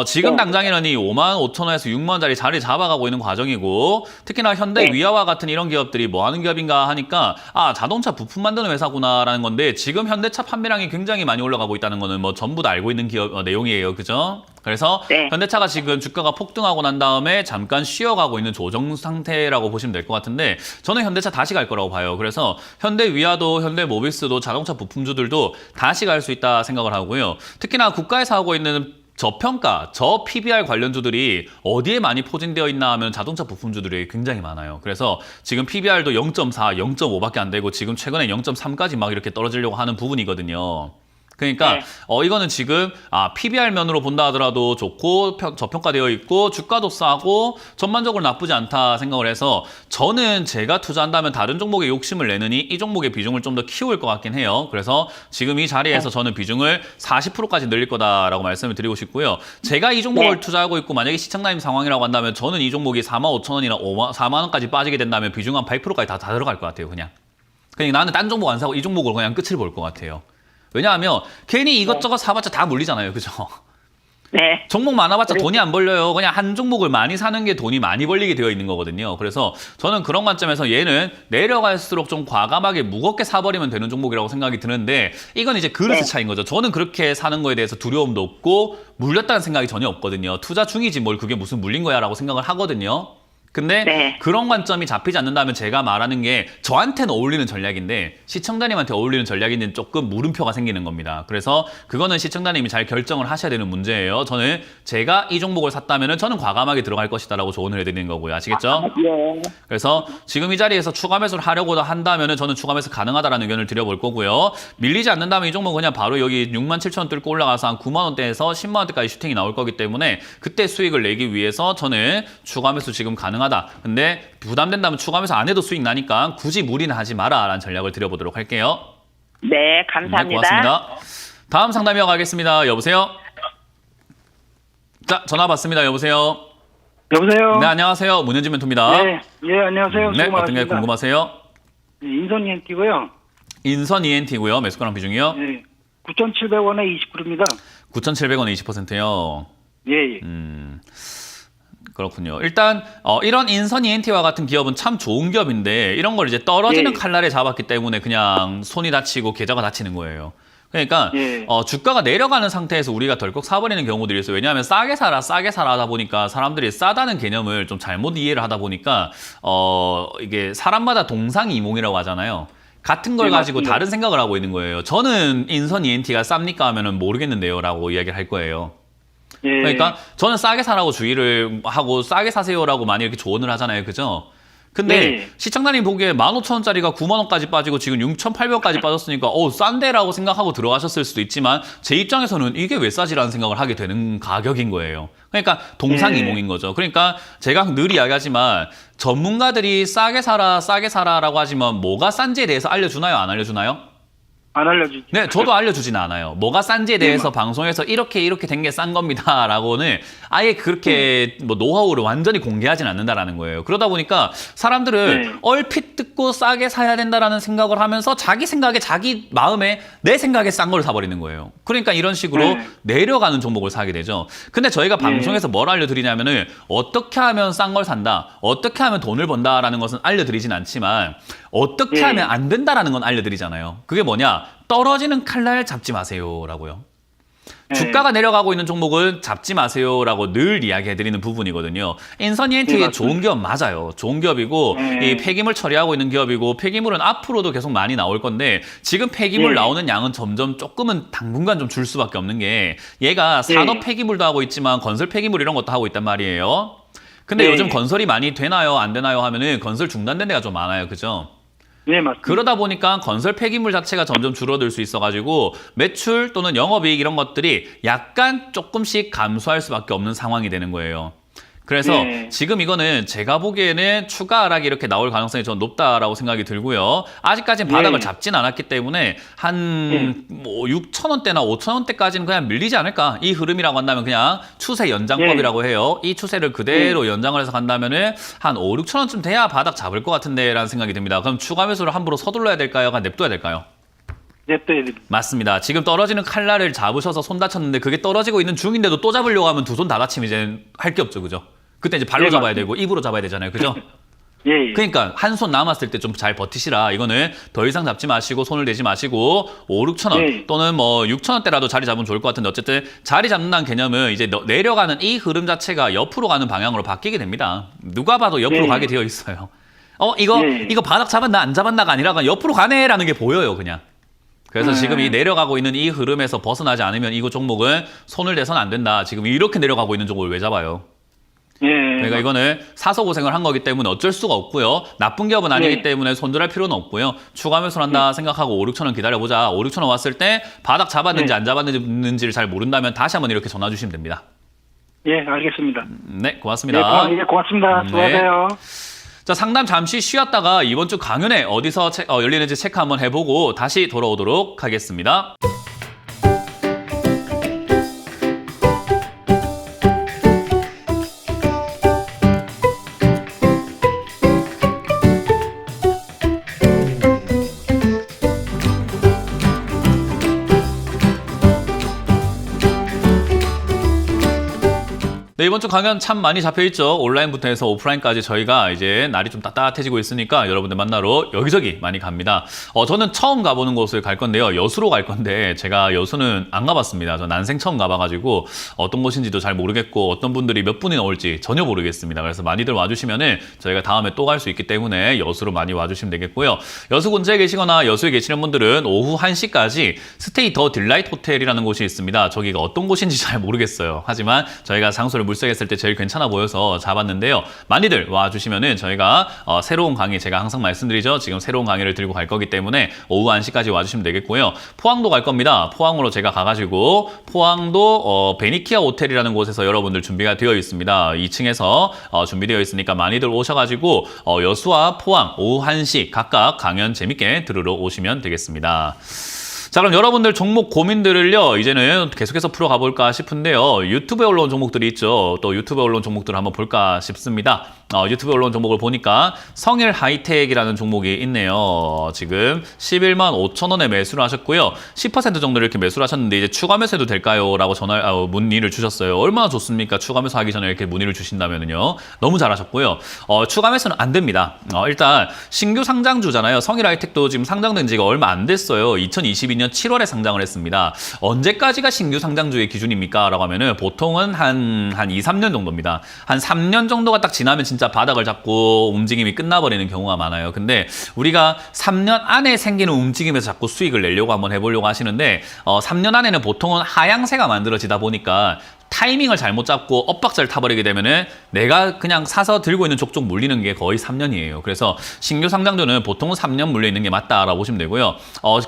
지금 당장에는 이 5만 5천 원에서 6만 원짜리 자리 잡아가고 있는 과정이고 특히나 현대 위아와 같은 이런 기업들이 뭐 하는 기업인가 하니까 자동차 부품 만드는 회사구나라는 건데 지금 현대차 판매량이 굉장히 많이 올라가고 있다는 거는 뭐 전부 다 알고 있는 기업 내용이에요. 그죠? 그래서 현대차가 지금 주가가 폭등하고 난 다음에 잠깐 쉬어가고 있는 조정 상태라고 보시면 될 것 같은데 저는 현대차 다시 갈 거라고 봐요. 그래서 현대 위아도 현대 모비스도 자동차 부품주들도 다시 갈 수 있다 생각을 하고요. 특히나 국가에서 하고 있는 저평가, 저 PBR 관련주들이 어디에 많이 포진되어 있나 하면 자동차 부품주들이 굉장히 많아요. 그래서 지금 PBR도 0.4, 0.5밖에 안 되고 지금 최근에 0.3까지 막 이렇게 떨어지려고 하는 부분이거든요. 그러니까 네. 이거는 지금 PBR 면으로 본다 하더라도 좋고 저평가되어 있고 주가도 싸고 전반적으로 나쁘지 않다 생각을 해서 저는 제가 투자한다면 다른 종목에 욕심을 내느니 이 종목의 비중을 좀 더 키울 것 같긴 해요. 그래서 지금 이 자리에서 저는 비중을 40%까지 늘릴 거다라고 말씀을 드리고 싶고요. 제가 이 종목을 네. 투자하고 있고 만약에 시청자님 상황이라고 한다면 저는 이 종목이 45,000원이나 4만 원까지 빠지게 된다면 비중 한 8%까지 다 들어갈 것 같아요. 그냥 나는 딴 종목 안 사고 이 종목으로 그냥 끝을 볼 것 같아요. 왜냐하면 괜히 이것저것 사봤자 다 물리잖아요. 그죠? 네. 종목 많아봤자 돈이 안 벌려요. 그냥 한 종목을 많이 사는 게 돈이 많이 벌리게 되어 있는 거거든요. 그래서 저는 그런 관점에서 얘는 내려갈수록 좀 과감하게 무겁게 사버리면 되는 종목이라고 생각이 드는데 이건 이제 그릇의 차이인 거죠. 저는 그렇게 사는 거에 대해서 두려움도 없고 물렸다는 생각이 전혀 없거든요. 투자 중이지 뭘 그게 무슨 물린 거야 라고 생각을 하거든요. 근데 네. 그런 관점이 잡히지 않는다면 제가 말하는 게 저한테는 어울리는 전략인데 시청자님한테 어울리는 전략인데 조금 물음표가 생기는 겁니다. 그래서 그거는 시청자님이 잘 결정을 하셔야 되는 문제예요. 저는 제가 이 종목을 샀다면 저는 과감하게 들어갈 것이다라고 조언을 해드리는 거고요. 아시겠죠? 예. 그래서 지금 이 자리에서 추가 매수를 하려고 한다면 저는 추가 매수 가능하다라는 의견을 드려볼 거고요. 밀리지 않는다면 이 종목 그냥 바로 여기 67,000원 뚫고 올라가서 한 9만 원대에서 10만 원대까지 슈팅이 나올 거기 때문에 그때 수익을 내기 위해서 저는 추가 매수 지금 가능하다. 근데 부담된다면 추가 매수 안 해도 수익 나니까 굳이 무리는 하지 마라 라는 전략을 드려보도록 할게요. 네, 감사합니다. 네, 고맙습니다. 다음 상담 이어가겠습니다. 여보세요? 자, 전화 받습니다. 여보세요? 여보세요? 네, 안녕하세요. 문현진 멘토입니다. 네, 예, 안녕하세요. 네, 수고 어떤 게 많으십니다. 궁금하세요? 네, 인선이 띄고요. 인선 ENT고요. 매수가랑 비중이요? 네, 9,700원에 20%입니다. 9,700원에 20%요. 예, 예. 그렇군요. 일단 이런 인선 ENT와 같은 기업은 참 좋은 기업인데 이런 걸 이제 떨어지는 예. 칼날에 잡았기 때문에 그냥 손이 다치고 계좌가 다치는 거예요. 그러니까 예. 주가가 내려가는 상태에서 우리가 덜컥 사버리는 경우들이 있어요. 왜냐하면 싸게 사라 하다 보니까 사람들이 싸다는 개념을 좀 잘못 이해를 하다 보니까 이게 사람마다 동상이몽이라고 하잖아요. 같은 걸 네, 가지고 맞습니다. 다른 생각을 하고 있는 거예요. 저는 인선 ENT가 쌉니까 하면은 모르겠는데요 라고 이야기를 할 거예요. 예. 그러니까 저는 싸게 사라고 주의를 하고 싸게 사세요라고 많이 이렇게 조언을 하잖아요. 그죠? 근데 네. 시청자님 보기에 15,000원짜리가 9만원까지 빠지고 지금 6,800원까지 빠졌으니까 싼데라고 생각하고 들어가셨을 수도 있지만 제 입장에서는 이게 왜 싸지라는 생각을 하게 되는 가격인 거예요. 그러니까 동상이몽인 거죠. 그러니까 제가 늘 이야기하지만 전문가들이 싸게 사라라고 하지만 뭐가 싼지에 대해서 알려주나요? 안 알려주나요? 안 알려주죠. 네, 저도 알려주지는 않아요. 뭐가 싼지에 대해서 방송에서 이렇게 된 게 싼 겁니다라고는 아예 그렇게 뭐 노하우를 완전히 공개하진 않는다라는 거예요. 그러다 보니까 사람들은 네. 얼핏 듣고 싸게 사야 된다라는 생각을 하면서 자기 생각에 자기 마음에 내 생각에 싼 걸 사버리는 거예요. 그러니까 이런 식으로 네. 내려가는 종목을 사게 되죠. 근데 저희가 방송에서 뭘 알려드리냐면은 어떻게 하면 싼 걸 산다, 어떻게 하면 돈을 번다라는 것은 알려드리진 않지만 어떻게 네. 하면 안 된다라는 건 알려드리잖아요. 그게 뭐냐? 떨어지는 칼날 잡지 마세요라고요. 네. 주가가 내려가고 있는 종목은 잡지 마세요라고 늘 이야기해드리는 부분이거든요. 인선 ENT의 네, 좋은 기업 맞아요. 좋은 기업이고 네. 이 폐기물 처리하고 있는 기업이고 폐기물은 앞으로도 계속 많이 나올 건데 지금 폐기물 네. 나오는 양은 점점 조금은 당분간 좀 줄 수밖에 없는 게 얘가 산업 네. 폐기물도 하고 있지만 건설 폐기물 이런 것도 하고 있단 말이에요. 근데 네. 요즘 건설이 많이 되나요? 안 되나요? 하면은 건설 중단된 데가 좀 많아요. 그죠? 네, 맞습니다. 그러다 보니까 건설 폐기물 자체가 점점 줄어들 수 있어가지고 매출 또는 영업이익 이런 것들이 약간 조금씩 감소할 수밖에 없는 상황이 되는 거예요. 그래서 네. 지금 이거는 제가 보기에는 추가 하락이 이렇게 나올 가능성이 전 높다라고 생각이 들고요. 아직까지는 바닥을 네. 잡진 않았기 때문에 한 뭐 6,000원대나 5,000원대까지는 그냥 밀리지 않을까. 이 흐름이라고 한다면 그냥 추세 연장법이라고 해요. 이 추세를 그대로 연장을 해서 간다면은 한 5, 6,000원쯤 돼야 바닥 잡을 것 같은데 라는 생각이 듭니다. 그럼 추가 매수를 함부로 서둘러야 될까요? 그냥 냅둬야 될까요? 냅둬야 맞습니다. 지금 떨어지는 칼날을 잡으셔서 손 다쳤는데 그게 떨어지고 있는 중인데도 또 잡으려고 하면 두 손 다 다치면 이제 할 게 없죠. 그죠? 그때 이제 발로 네, 잡아야 맞습니다. 되고 입으로 잡아야 되잖아요. 그죠? 예, 예. 그러니까 한 손 남았을 때 좀 잘 버티시라. 이거는 더 이상 잡지 마시고 손을 대지 마시고 5, 6천 원 네. 또는 뭐 6천 원대라도 자리 잡으면 좋을 것 같은데 어쨌든 자리 잡는다는 개념은 이제 내려가는 이 흐름 자체가 옆으로 가는 방향으로 바뀌게 됩니다. 누가 봐도 옆으로 네. 가게 되어 있어요. 이거 네. 이거 바닥 잡았나 안 잡았나가 아니라 그냥 옆으로 가네라는 게 보여요. 그냥. 그래서 지금 이 내려가고 있는 이 흐름에서 벗어나지 않으면 이 종목은 손을 대서는 안 된다. 지금 이렇게 내려가고 있는 종목을 왜 잡아요? 예. 그러니까 이거는 사서 고생을 한 거기 때문에 어쩔 수가 없고요. 나쁜 기업은 아니기 때문에 손절할 필요는 없고요. 추가 매수를 한다 생각하고 5, 6천 원 기다려보자. 5, 6천 원 왔을 때 바닥 잡았는지 안 잡았는지를 잘 모른다면 다시 한번 이렇게 전화 주시면 됩니다. 예, 알겠습니다. 네, 고맙습니다. 예, 고맙습니다. 수고하세요. 자, 상담 잠시 쉬었다가 이번 주 강연회 어디서 열리는지 체크 한번 해보고 다시 돌아오도록 하겠습니다. 네, 이번 주 강연 참 많이 잡혀있죠. 온라인부터 해서 오프라인까지 저희가 이제 날이 좀 따뜻해지고 있으니까 여러분들 만나러 여기저기 많이 갑니다. 저는 처음 가보는 곳을 갈 건데요. 여수로 갈 건데 제가 여수는 안 가봤습니다. 저 난생 처음 가봐가지고 어떤 곳인지도 잘 모르겠고 어떤 분들이 몇 분이나 올지 전혀 모르겠습니다. 그래서 많이들 와주시면은 저희가 다음에 또 갈 수 있기 때문에 여수로 많이 와주시면 되겠고요. 여수 근처에 계시거나 여수에 계시는 분들은 오후 1시까지 스테이 더 딜라이트 호텔이라는 곳이 있습니다. 저기가 어떤 곳인지 잘 모르겠어요. 하지만 저희가 장소를 물색했을 때 제일 괜찮아 보여서 잡았는데요. 많이들 와주시면은 저희가 새로운 강의 제가 항상 말씀드리죠. 지금 새로운 강의를 들고 갈 거기 때문에 오후 1시까지 와주시면 되겠고요. 포항도 갈 겁니다. 포항으로 제가 가가지고 포항도 베니키아 호텔이라는 곳에서 여러분들 준비가 되어 있습니다. 2층에서 준비되어 있으니까 많이들 오셔가지고 여수와 포항 오후 1시 각각 강연 재밌게 들으러 오시면 되겠습니다. 자, 그럼 여러분들 종목 고민들을요, 이제는 계속해서 풀어가 볼까 싶은데요. 유튜브에 올라온 종목들이 있죠. 또 유튜브에 올라온 종목들을 한번 볼까 싶습니다. 유튜브에 올라온 종목을 보니까 성일 하이텍이라는 종목이 있네요. 지금 11만 5천 원에 매수를 하셨고요. 10% 정도를 이렇게 매수를 하셨는데 이제 추가 매수해도 될까요? 라고 문의를 주셨어요. 얼마나 좋습니까? 추가 매수하기 전에 이렇게 문의를 주신다면요. 너무 잘하셨고요. 추가 매수는 안 됩니다. 일단 신규 상장주잖아요. 성일 하이텍도 지금 상장된 지가 얼마 안 됐어요. 2022년 7월에 상장을 했습니다. 언제까지가 신규 상장주의 기준입니까? 라고 하면은 보통은 한 2, 3년 정도입니다. 한 3년 정도가 딱 지나면 진짜 바닥을 잡고 움직임이 끝나버리는 경우가 많아요. 근데 우리가 3년 안에 생기는 움직임에서 자꾸 수익을 내려고 한번 해보려고 하시는데 3년 안에는 보통은 하향세가 만들어지다 보니까 타이밍을 잘못 잡고 엇박자를 타버리게 되면은 내가 그냥 사서 들고 있는 족족 물리는 게 거의 3년이에요. 그래서 신규 상장주는 보통은 3년 물려 있는 게 맞다라고 보시면 되고요.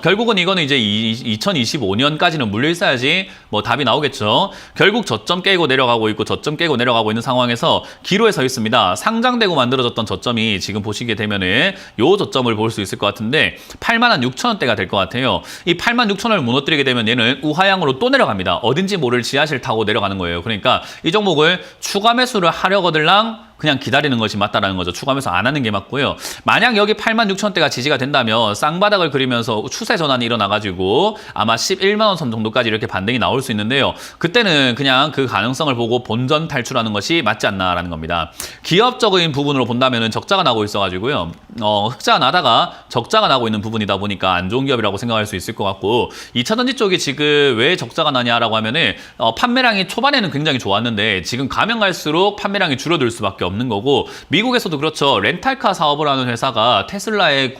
결국은 이거는 이제 2025년까지는 물려 있어야지 뭐 답이 나오겠죠. 결국 저점 깨고 내려가고 있고 저점 깨고 내려가고 있는 상황에서 기로에 서 있습니다. 상장되고 만들어졌던 저점이 지금 보시게 되면은 요 저점을 볼 수 있을 것 같은데 86,000원대가 될 것 같아요. 이 86,000원을 무너뜨리게 되면 얘는 우하향으로 또 내려갑니다. 어딘지 모를 지하실 타고 내려가는 거예요. 그러니까 이 종목을 추가 매수를 하려거들랑 그냥 기다리는 것이 맞다라는 거죠. 추가 매수 안 하는 게 맞고요. 만약 여기 86,000원대가 지지가 된다면 쌍바닥을 그리면서 추세 전환이 일어나가지고 아마 11만 원 선 정도까지 이렇게 반등이 나올 수 있는데요. 그때는 그냥 그 가능성을 보고 본전 탈출하는 것이 맞지 않나라는 겁니다. 기업적인 부분으로 본다면은 적자가 나고 있어가지고요. 흑자가 나다가 적자가 나고 있는 부분이다 보니까 안 좋은 기업이라고 생각할 수 있을 것 같고 2차전지 쪽이 지금 왜 적자가 나냐라고 하면은 판매량이 초반에는 굉장히 좋았는데 지금 가면 갈수록 판매량이 줄어들 수밖에 없는 거고 미국에서도 그렇죠. 렌탈카 사업을 하는 회사가 테슬라에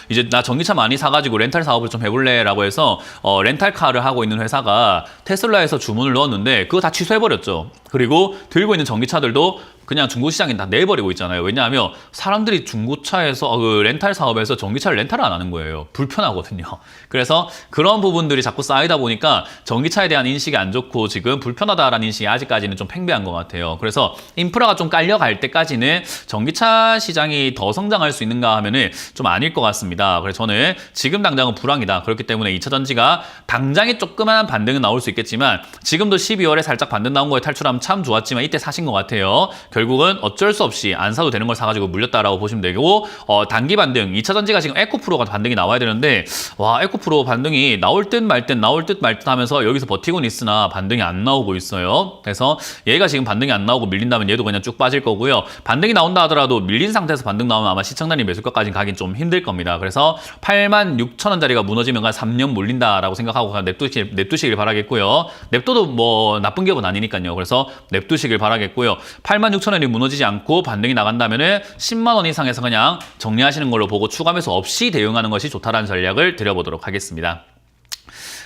이제 나 전기차 많이 사가지고 렌탈 사업을 좀 해볼래라고 해서 렌탈카를 하고 있는 회사가 테슬라에서 주문을 넣었는데 그거 다 취소해버렸죠. 그리고 들고 있는 전기차들도 그냥 중고시장에 다 내버리고 있잖아요. 왜냐하면 사람들이 중고차에서 그 렌탈 사업에서 전기차를 렌탈을 안 하는 거예요. 불편하거든요. 그래서 그런 부분들이 자꾸 쌓이다 보니까 전기차에 대한 인식이 안 좋고 지금 불편하다라는 인식이 아직까지는 좀 팽배한 것 같아요. 그래서 인프라가 좀 깔려갈 때까지는 전기차 시장이 더 성장할 수 있는가 하면은 좀 아닐 것 같습니다. 그래서 저는 지금 당장은 불황이다. 그렇기 때문에 2차전지가 당장에 조그마한 반등은 나올 수 있겠지만 지금도 12월에 살짝 반등 나온 거에 탈출하면 참 좋았지만 이때 사신 것 같아요. 결국은 어쩔 수 없이 안 사도 되는 걸 사가지고 물렸다라고 보시면 되고 단기 반등 2차전지가 지금 에코프로가 반등이 나와야 되는데 와 에코프로 반등이 나올 듯 말 듯 나올 듯 말 듯 하면서 여기서 버티고는 있으나 반등이 안 나오고 있어요. 그래서 얘가 지금 반등이 안 나오고 밀린다면 얘도 그냥 쭉 빠질 거고요. 반등이 나온다 하더라도 밀린 상태에서 반등 나오면 아마 시청단위 매수가까지 가긴 좀 힘들 겁니다. 그래서 86,000원짜리가 무너지면 한 3년 물린다라고 생각하고 그냥 냅두시길 바라겠고요. 냅둬도 뭐 나쁜 기업은 아니니까요. 그래서 냅두시길 바라겠고요. 86,000원이 무너지지 않고 반등이 나간다면은 10만 원 이상에서 그냥 정리하시는 걸로 보고 추가 매수 없이 대응하는 것이 좋다라는 전략을 드려보도록 하겠습니다.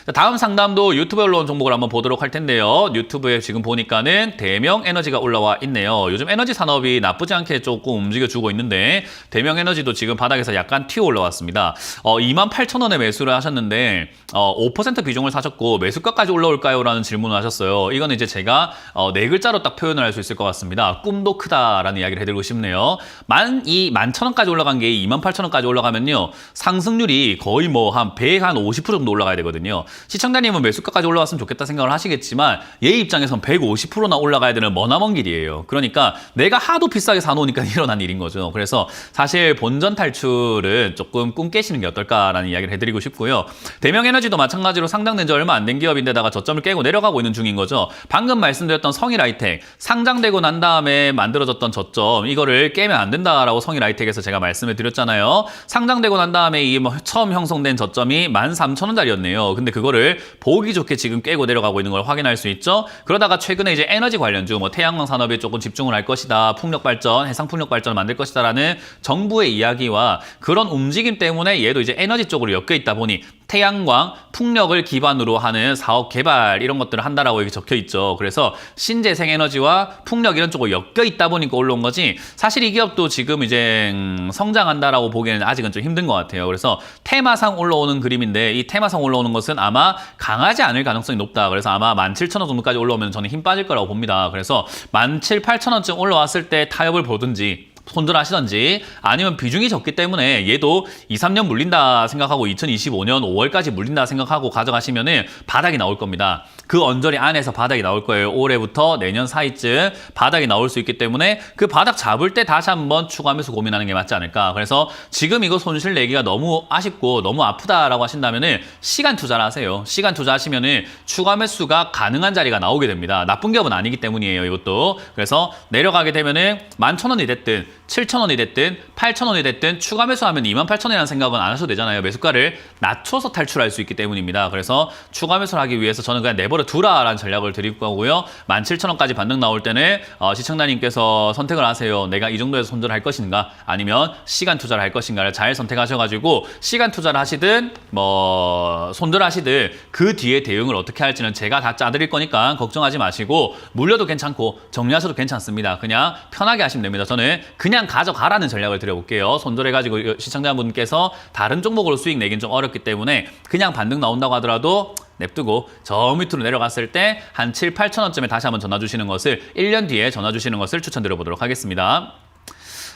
자, 다음 상담도 유튜브에 올라온 종목을 한번 보도록 할 텐데요. 유튜브에 지금 보니까는 대명에너지가 올라와 있네요. 요즘 에너지 산업이 나쁘지 않게 조금 움직여주고 있는데 대명에너지도 지금 바닥에서 약간 튀어 올라왔습니다. 28,000원에 매수를 하셨는데 5% 비중을 사셨고 매수가까지 올라올까요? 라는 질문을 하셨어요. 이거는 이제 제가 네 글자로 딱 표현을 할 수 있을 것 같습니다. 꿈도 크다라는 이야기를 해드리고 싶네요. 11,000원까지 올라간 게 28,000원까지 올라가면요. 상승률이 거의 뭐 한 150% 정도 올라가야 되거든요. 시청자님은 매수가까지 올라왔으면 좋겠다 생각을 하시겠지만 얘 입장에선 150%나 올라가야 되는 머나먼 길이에요. 그러니까 내가 하도 비싸게 사놓으니까 일어난 일인 거죠. 그래서 사실 본전 탈출은 조금 꿈 깨시는 게 어떨까라는 이야기를 해드리고 싶고요. 대명에너지도 마찬가지로 상장된 지 얼마 안 된 기업인데다가 저점을 깨고 내려가고 있는 중인 거죠. 방금 말씀드렸던 성일하이텍 상장되고 난 다음에 만들어졌던 저점 이거를 깨면 안 된다라고 성일하이텍에서 제가 말씀을 드렸잖아요. 상장되고 난 다음에 이 처음 형성된 저점이 13,000원짜리였네요. 근데 그거를 보기 좋게 지금 깨고 내려가고 있는 걸 확인할 수 있죠. 그러다가 최근에 이제 에너지 관련주 뭐 태양광 산업에 조금 집중을 할 것이다. 풍력 발전, 해상 풍력 발전을 만들 것이다라는 정부의 이야기와 그런 움직임 때문에 얘도 이제 에너지 쪽으로 엮여 있다 보니 태양광, 풍력을 기반으로 하는 사업 개발 이런 것들을 한다라고 여기 적혀 있죠. 그래서 신재생 에너지와 풍력 이런 쪽으로 엮여 있다 보니까 올라온 거지. 사실 이 기업도 지금 이제 성장한다라고 보기에는 아직은 좀 힘든 것 같아요. 그래서 테마상 올라오는 그림인데 이 테마상 올라오는 것은 아마 강하지 않을 가능성이 높다. 그래서 아마 17,000원 정도까지 올라오면 저는 힘 빠질 거라고 봅니다. 그래서 17,000, 8,000원쯤 올라왔을 때 타협을 보든지 손절하시던지 아니면 비중이 적기 때문에 얘도 2, 3년 물린다 생각하고 2025년 5월까지 물린다 생각하고 가져가시면은 바닥이 나올 겁니다. 그 언저리 안에서 바닥이 나올 거예요. 올해부터 내년 사이쯤 바닥이 나올 수 있기 때문에 그 바닥 잡을 때 다시 한번 추가 매수 고민하는 게 맞지 않을까. 그래서 지금 이거 손실 내기가 너무 아쉽고 너무 아프다라고 하신다면은 시간 투자를 하세요. 시간 투자하시면은 추가 매수가 가능한 자리가 나오게 됩니다. 나쁜 기업은 아니기 때문이에요. 이것도. 그래서 내려가게 되면은 11,000원이 됐든 7,000원이 됐든 8,000원이 됐든 추가 매수하면 28,000원이라는 생각은 안 하셔도 되잖아요. 매수가를 낮춰서 탈출할 수 있기 때문입니다. 그래서 추가 매수를 하기 위해서 저는 그냥 내버려 두라라는 전략을 드릴 거고요. 17,000원까지 반등 나올 때는 시청자님께서 선택을 하세요. 내가 이 정도에서 손절할 것인가 아니면 시간 투자를 할 것인가를 잘 선택하셔가지고 시간 투자를 하시든 뭐 손절하시든 그 뒤에 대응을 어떻게 할지는 제가 다 짜드릴 거니까 걱정하지 마시고 물려도 괜찮고 정리하셔도 괜찮습니다. 그냥 편하게 하시면 됩니다. 저는 그냥 가져가라는 전략을 드려볼게요. 손절해가지고 시청자분께서 다른 종목으로 수익 내긴 좀 어렵기 때문에 그냥 반등 나온다고 하더라도 냅두고 저 밑으로 내려갔을 때 한 7, 8,000원쯤에 다시 한번 전화 주시는 것을 1년 뒤에 전화 주시는 것을 추천드려 보도록 하겠습니다.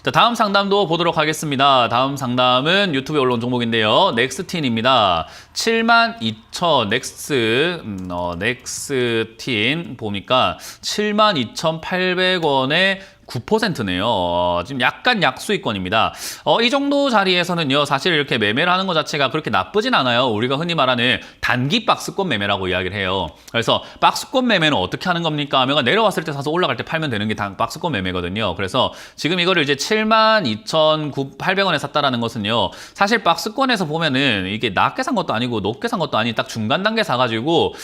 자, 다음 상담도 보도록 하겠습니다. 다음 상담은 유튜브에 올라온 종목인데요. 넥스틴입니다. 72,000 넥스틴 보니까 72,800원에 9%네요. 지금 약간 약수익권입니다. 이 정도 자리에서는요, 사실 이렇게 매매를 하는 것 자체가 그렇게 나쁘진 않아요. 우리가 흔히 말하는 단기 박스권 매매라고 이야기를 해요. 그래서 박스권 매매는 어떻게 하는 겁니까 하면 내려왔을 때 사서 올라갈 때 팔면 되는 게 박스권 매매거든요. 그래서 지금 이거를 이제 72,800원에 샀다라는 것은요, 사실 박스권에서 보면은 이게 낮게 산 것도 아니고 높게 산 것도 아닌 딱 중간 단계 사가지고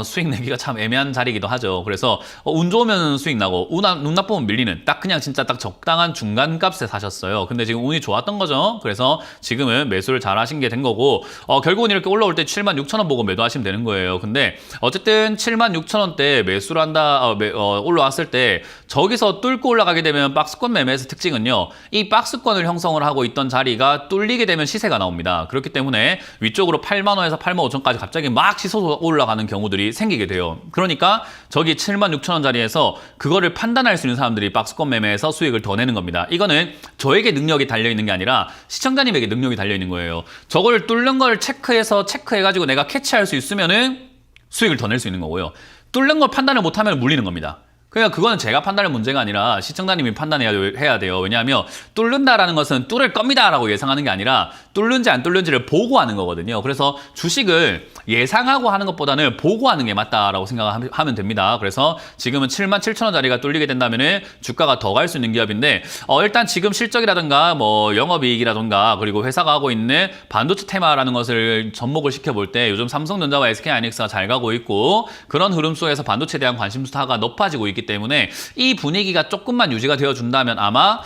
수익 내기가 참 애매한 자리이기도 하죠. 그래서 운 좋으면 수익 나고 눈 나쁘면 밀리는 딱 그냥 진짜 딱 적당한 중간 값에 사셨어요. 근데 지금 운이 좋았던 거죠. 그래서 지금은 매수를 잘 하신 게 된 거고 결국은 이렇게 올라올 때 76,000원 보고 매도하시면 되는 거예요. 근데 어쨌든 76,000원대 매수를 한다 올라왔을 때 저기서 뚫고 올라가게 되면 박스권 매매에서 특징은요. 이 박스권을 형성을 하고 있던 자리가 뚫리게 되면 시세가 나옵니다. 그렇기 때문에 위쪽으로 8만원에서 85,000원까지 갑자기 막 치솟아 올라가는 경우들이 생기게 돼요. 그러니까 저기 76,000원 자리에서 그거를 판단할 수 있는 사람들이 박스권 매매에서 수익을 더 내는 겁니다. 이거는 저에게 능력이 달려있는 게 아니라 시청자님에게 능력이 달려있는 거예요. 저걸 뚫는 걸 체크해가지고 내가 캐치할 수 있으면은 수익을 더 낼 수 있는 거고요. 뚫는 걸 판단을 못하면 물리는 겁니다. 그러니까 그거는 제가 판단할 문제가 아니라 시청자님이 판단해야 돼요. 왜냐하면 뚫는다라는 것은 뚫을 겁니다라고 예상하는 게 아니라 뚫는지 안 뚫는지를 보고하는 거거든요. 그래서 주식을 예상하고 하는 것보다는 보고하는 게 맞다라고 생각하면 됩니다. 그래서 지금은 77,000원짜리가 뚫리게 된다면 주가가 더 갈 수 있는 기업인데 일단 지금 실적이라든가 뭐 영업이익이라든가 그리고 회사가 하고 있는 반도체 테마라는 것을 접목을 시켜볼 때 요즘 삼성전자와 SK하이닉스가 잘 가고 있고 그런 흐름 속에서 반도체에 대한 관심사가 높아지고 있기 있기 때문에 이 분위기가 조금만 유지가 되어준다면 아마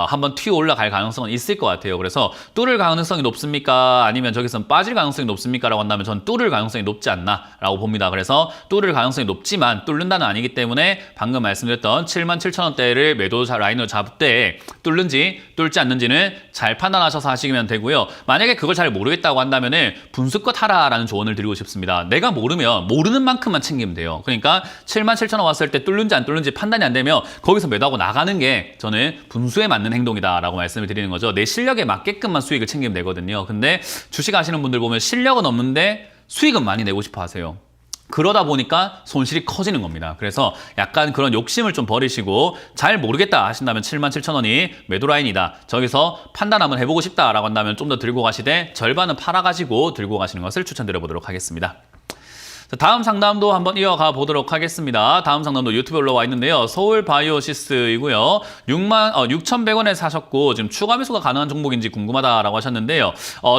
한번 튀어 올라갈 가능성은 있을 것 같아요. 그래서 뚫을 가능성이 높습니까? 아니면 저기서 빠질 가능성이 높습니까? 라고 한다면 전 뚫을 가능성이 높지 않나 라고 봅니다. 그래서 뚫을 가능성이 높지만 뚫는다는 아니기 때문에 방금 말씀드렸던 77,000원대를 매도 라인으로 잡을 때 뚫는지 뚫지 않는지는 잘 판단하셔서 하시면 되고요. 만약에 그걸 잘 모르겠다고 한다면은 분수껏 하라라는 조언을 드리고 싶습니다. 내가 모르면 모르는 만큼만 챙기면 돼요. 그러니까 77,000원 왔을 때 뚫는지 안 뚫는지 판단이 안 되면 거기서 매도하고 나가는 게 저는 분수에 맞는 행동이다라고 말씀을 드리는 거죠. 내 실력에 맞게끔만 수익을 챙기면 되거든요. 근데 주식 하시는 분들 보면 실력은 없는데 수익은 많이 내고 싶어 하세요. 그러다 보니까 손실이 커지는 겁니다. 그래서 약간 그런 욕심을 좀 버리시고 잘 모르겠다 하신다면 77,000원이 매도 라인이다. 저기서 판단 한번 해보고 싶다라고 한다면 좀 더 들고 가시되 절반은 팔아가지고 들고 가시는 것을 추천드려 보도록 하겠습니다. 자, 다음 상담도 한번 이어가 보도록 하겠습니다. 다음 상담도 유튜브에 올라와 있는데요. 서울 바이오시스이고요. 6,100원에 사셨고 지금 추가 매수가 가능한 종목인지 궁금하다라고 하셨는데요.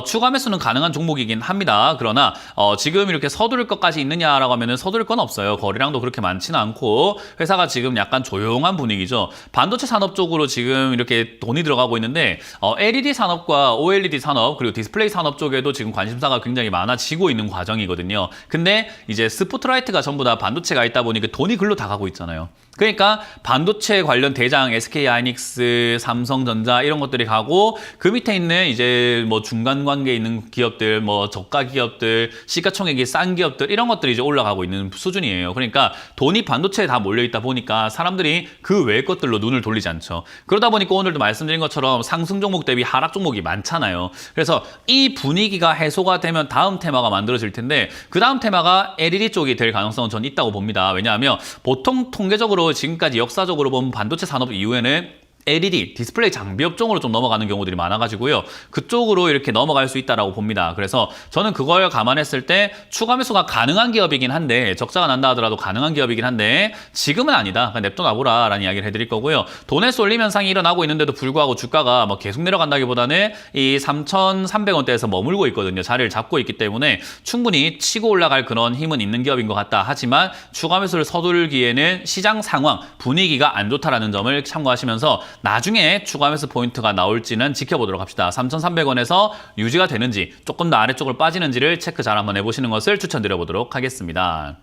추가 매수는 가능한 종목이긴 합니다. 그러나 지금 이렇게 서두를 것까지 있느냐라고 하면은 서두를 건 없어요. 거래량도 그렇게 많지는 않고 회사가 지금 약간 조용한 분위기죠. 반도체 산업 쪽으로 지금 이렇게 돈이 들어가고 있는데 LED 산업과 OLED 산업 그리고 디스플레이 산업 쪽에도 지금 관심사가 굉장히 많아지고 있는 과정이거든요. 근데 이제 스포트라이트가 전부 다 반도체가 있다 보니까 돈이 글로 다 가고 있잖아요. 그러니까 반도체 관련 대장 SK하이닉스, 삼성전자 이런 것들이 가고 그 밑에 있는 이제 뭐 중간 관계에 있는 기업들, 뭐 저가 기업들, 시가총액이 싼 기업들 이런 것들이 이제 올라가고 있는 수준이에요. 그러니까 돈이 반도체에 다 몰려 있다 보니까 사람들이 그 외의 것들로 눈을 돌리지 않죠. 그러다 보니까 오늘도 말씀드린 것처럼 상승 종목 대비 하락 종목이 많잖아요. 그래서 이 분위기가 해소가 되면 다음 테마가 만들어질 텐데 그 다음 테마가 LED 쪽이 될 가능성은 전 있다고 봅니다. 왜냐하면 보통 통계적으로 지금까지 역사적으로 보면 반도체 산업 이후에는 LED, 디스플레이 장비 업종으로 좀 넘어가는 경우들이 많아가지고요. 그쪽으로 이렇게 넘어갈 수 있다라고 봅니다. 그래서 저는 그걸 감안했을 때 추가 매수가 가능한 기업이긴 한데 적자가 난다 하더라도 가능한 기업이긴 한데 지금은 아니다. 그냥 냅둬놔보라 라는 이야기를 해드릴 거고요. 돈의 쏠림 현상이 일어나고 있는데도 불구하고 주가가 뭐 계속 내려간다기보다는 이 3,300원대에서 머물고 있거든요. 자리를 잡고 있기 때문에 충분히 치고 올라갈 그런 힘은 있는 기업인 것 같다. 하지만 추가 매수를 서두르기에는 시장 상황, 분위기가 안 좋다라는 점을 참고하시면서 나중에 추가 매수 포인트가 나올지는 지켜보도록 합시다. 3,300원에서 유지가 되는지 조금 더 아래쪽으로 빠지는지를 체크 잘 한번 해보시는 것을 추천드려 보도록 하겠습니다.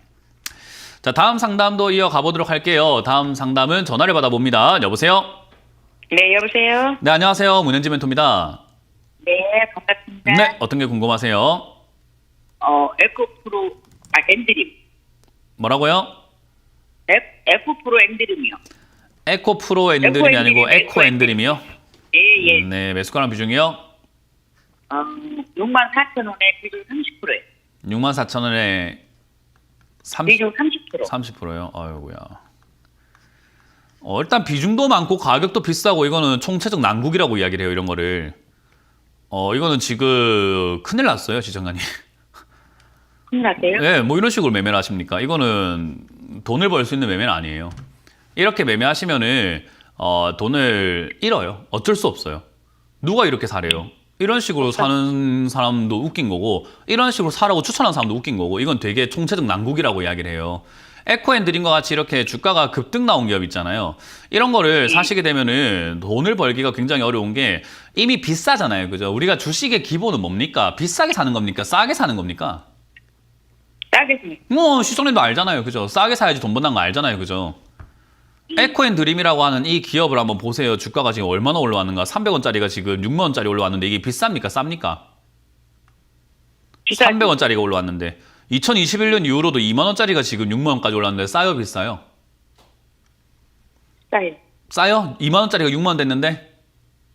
자, 다음 상담도 이어가 보도록 할게요. 다음 상담은 전화를 받아봅니다. 여보세요? 네, 여보세요? 네, 안녕하세요. 문현지 멘토입니다. 네, 반갑습니다. 네, 어떤 게 궁금하세요? 에코프로, 엔드림. 뭐라고요? 에코프로 엔드림이요. 에코 프로 엔드림이 아니고 에코 엔드림이요? 예, 예. 네, 매수가랑 비중이요? 64,000원에 비중 30%예요. 64,000원에 비중 30%. 30%요? 아이고야. 일단 비중도 많고 가격도 비싸고 이거는 총체적 난국이라고 이야기를 해요, 이런 거를. 이거는 지금 큰일 났어요, 지정관이. 큰일 났어요? 네, 뭐 이런 식으로 매매를 하십니까? 이거는 돈을 벌 수 있는 매매는 아니에요. 이렇게 매매하시면은 돈을 잃어요. 어쩔 수 없어요. 누가 이렇게 사래요? 이런 식으로 사는 사람도 웃긴 거고 이런 식으로 사라고 추천하는 사람도 웃긴 거고 이건 되게 총체적 난국이라고 이야기를 해요. 에코앤드림과 같이 이렇게 주가가 급등 나온 기업 있잖아요. 이런 거를 사시게 되면은 돈을 벌기가 굉장히 어려운 게 이미 비싸잖아요. 그죠? 우리가 주식의 기본은 뭡니까? 비싸게 사는 겁니까? 싸게 사는 겁니까? 싸게 지 뭐 시청님도 알잖아요. 그죠? 싸게 사야지 돈 번다는 거 알잖아요. 그죠? 에코앤드림이라고 하는 이 기업을 한번 보세요. 주가가 지금 얼마나 올라왔는가. 300원짜리가 지금 6만원짜리 올라왔는데 이게 비쌉니까? 쌉니까? 300원짜리가 올라왔는데 2021년 이후로도 2만원짜리가 지금 6만원까지 올랐는데 싸요? 비싸요? 싸요. 싸요? 2만원짜리가 6만원 됐는데?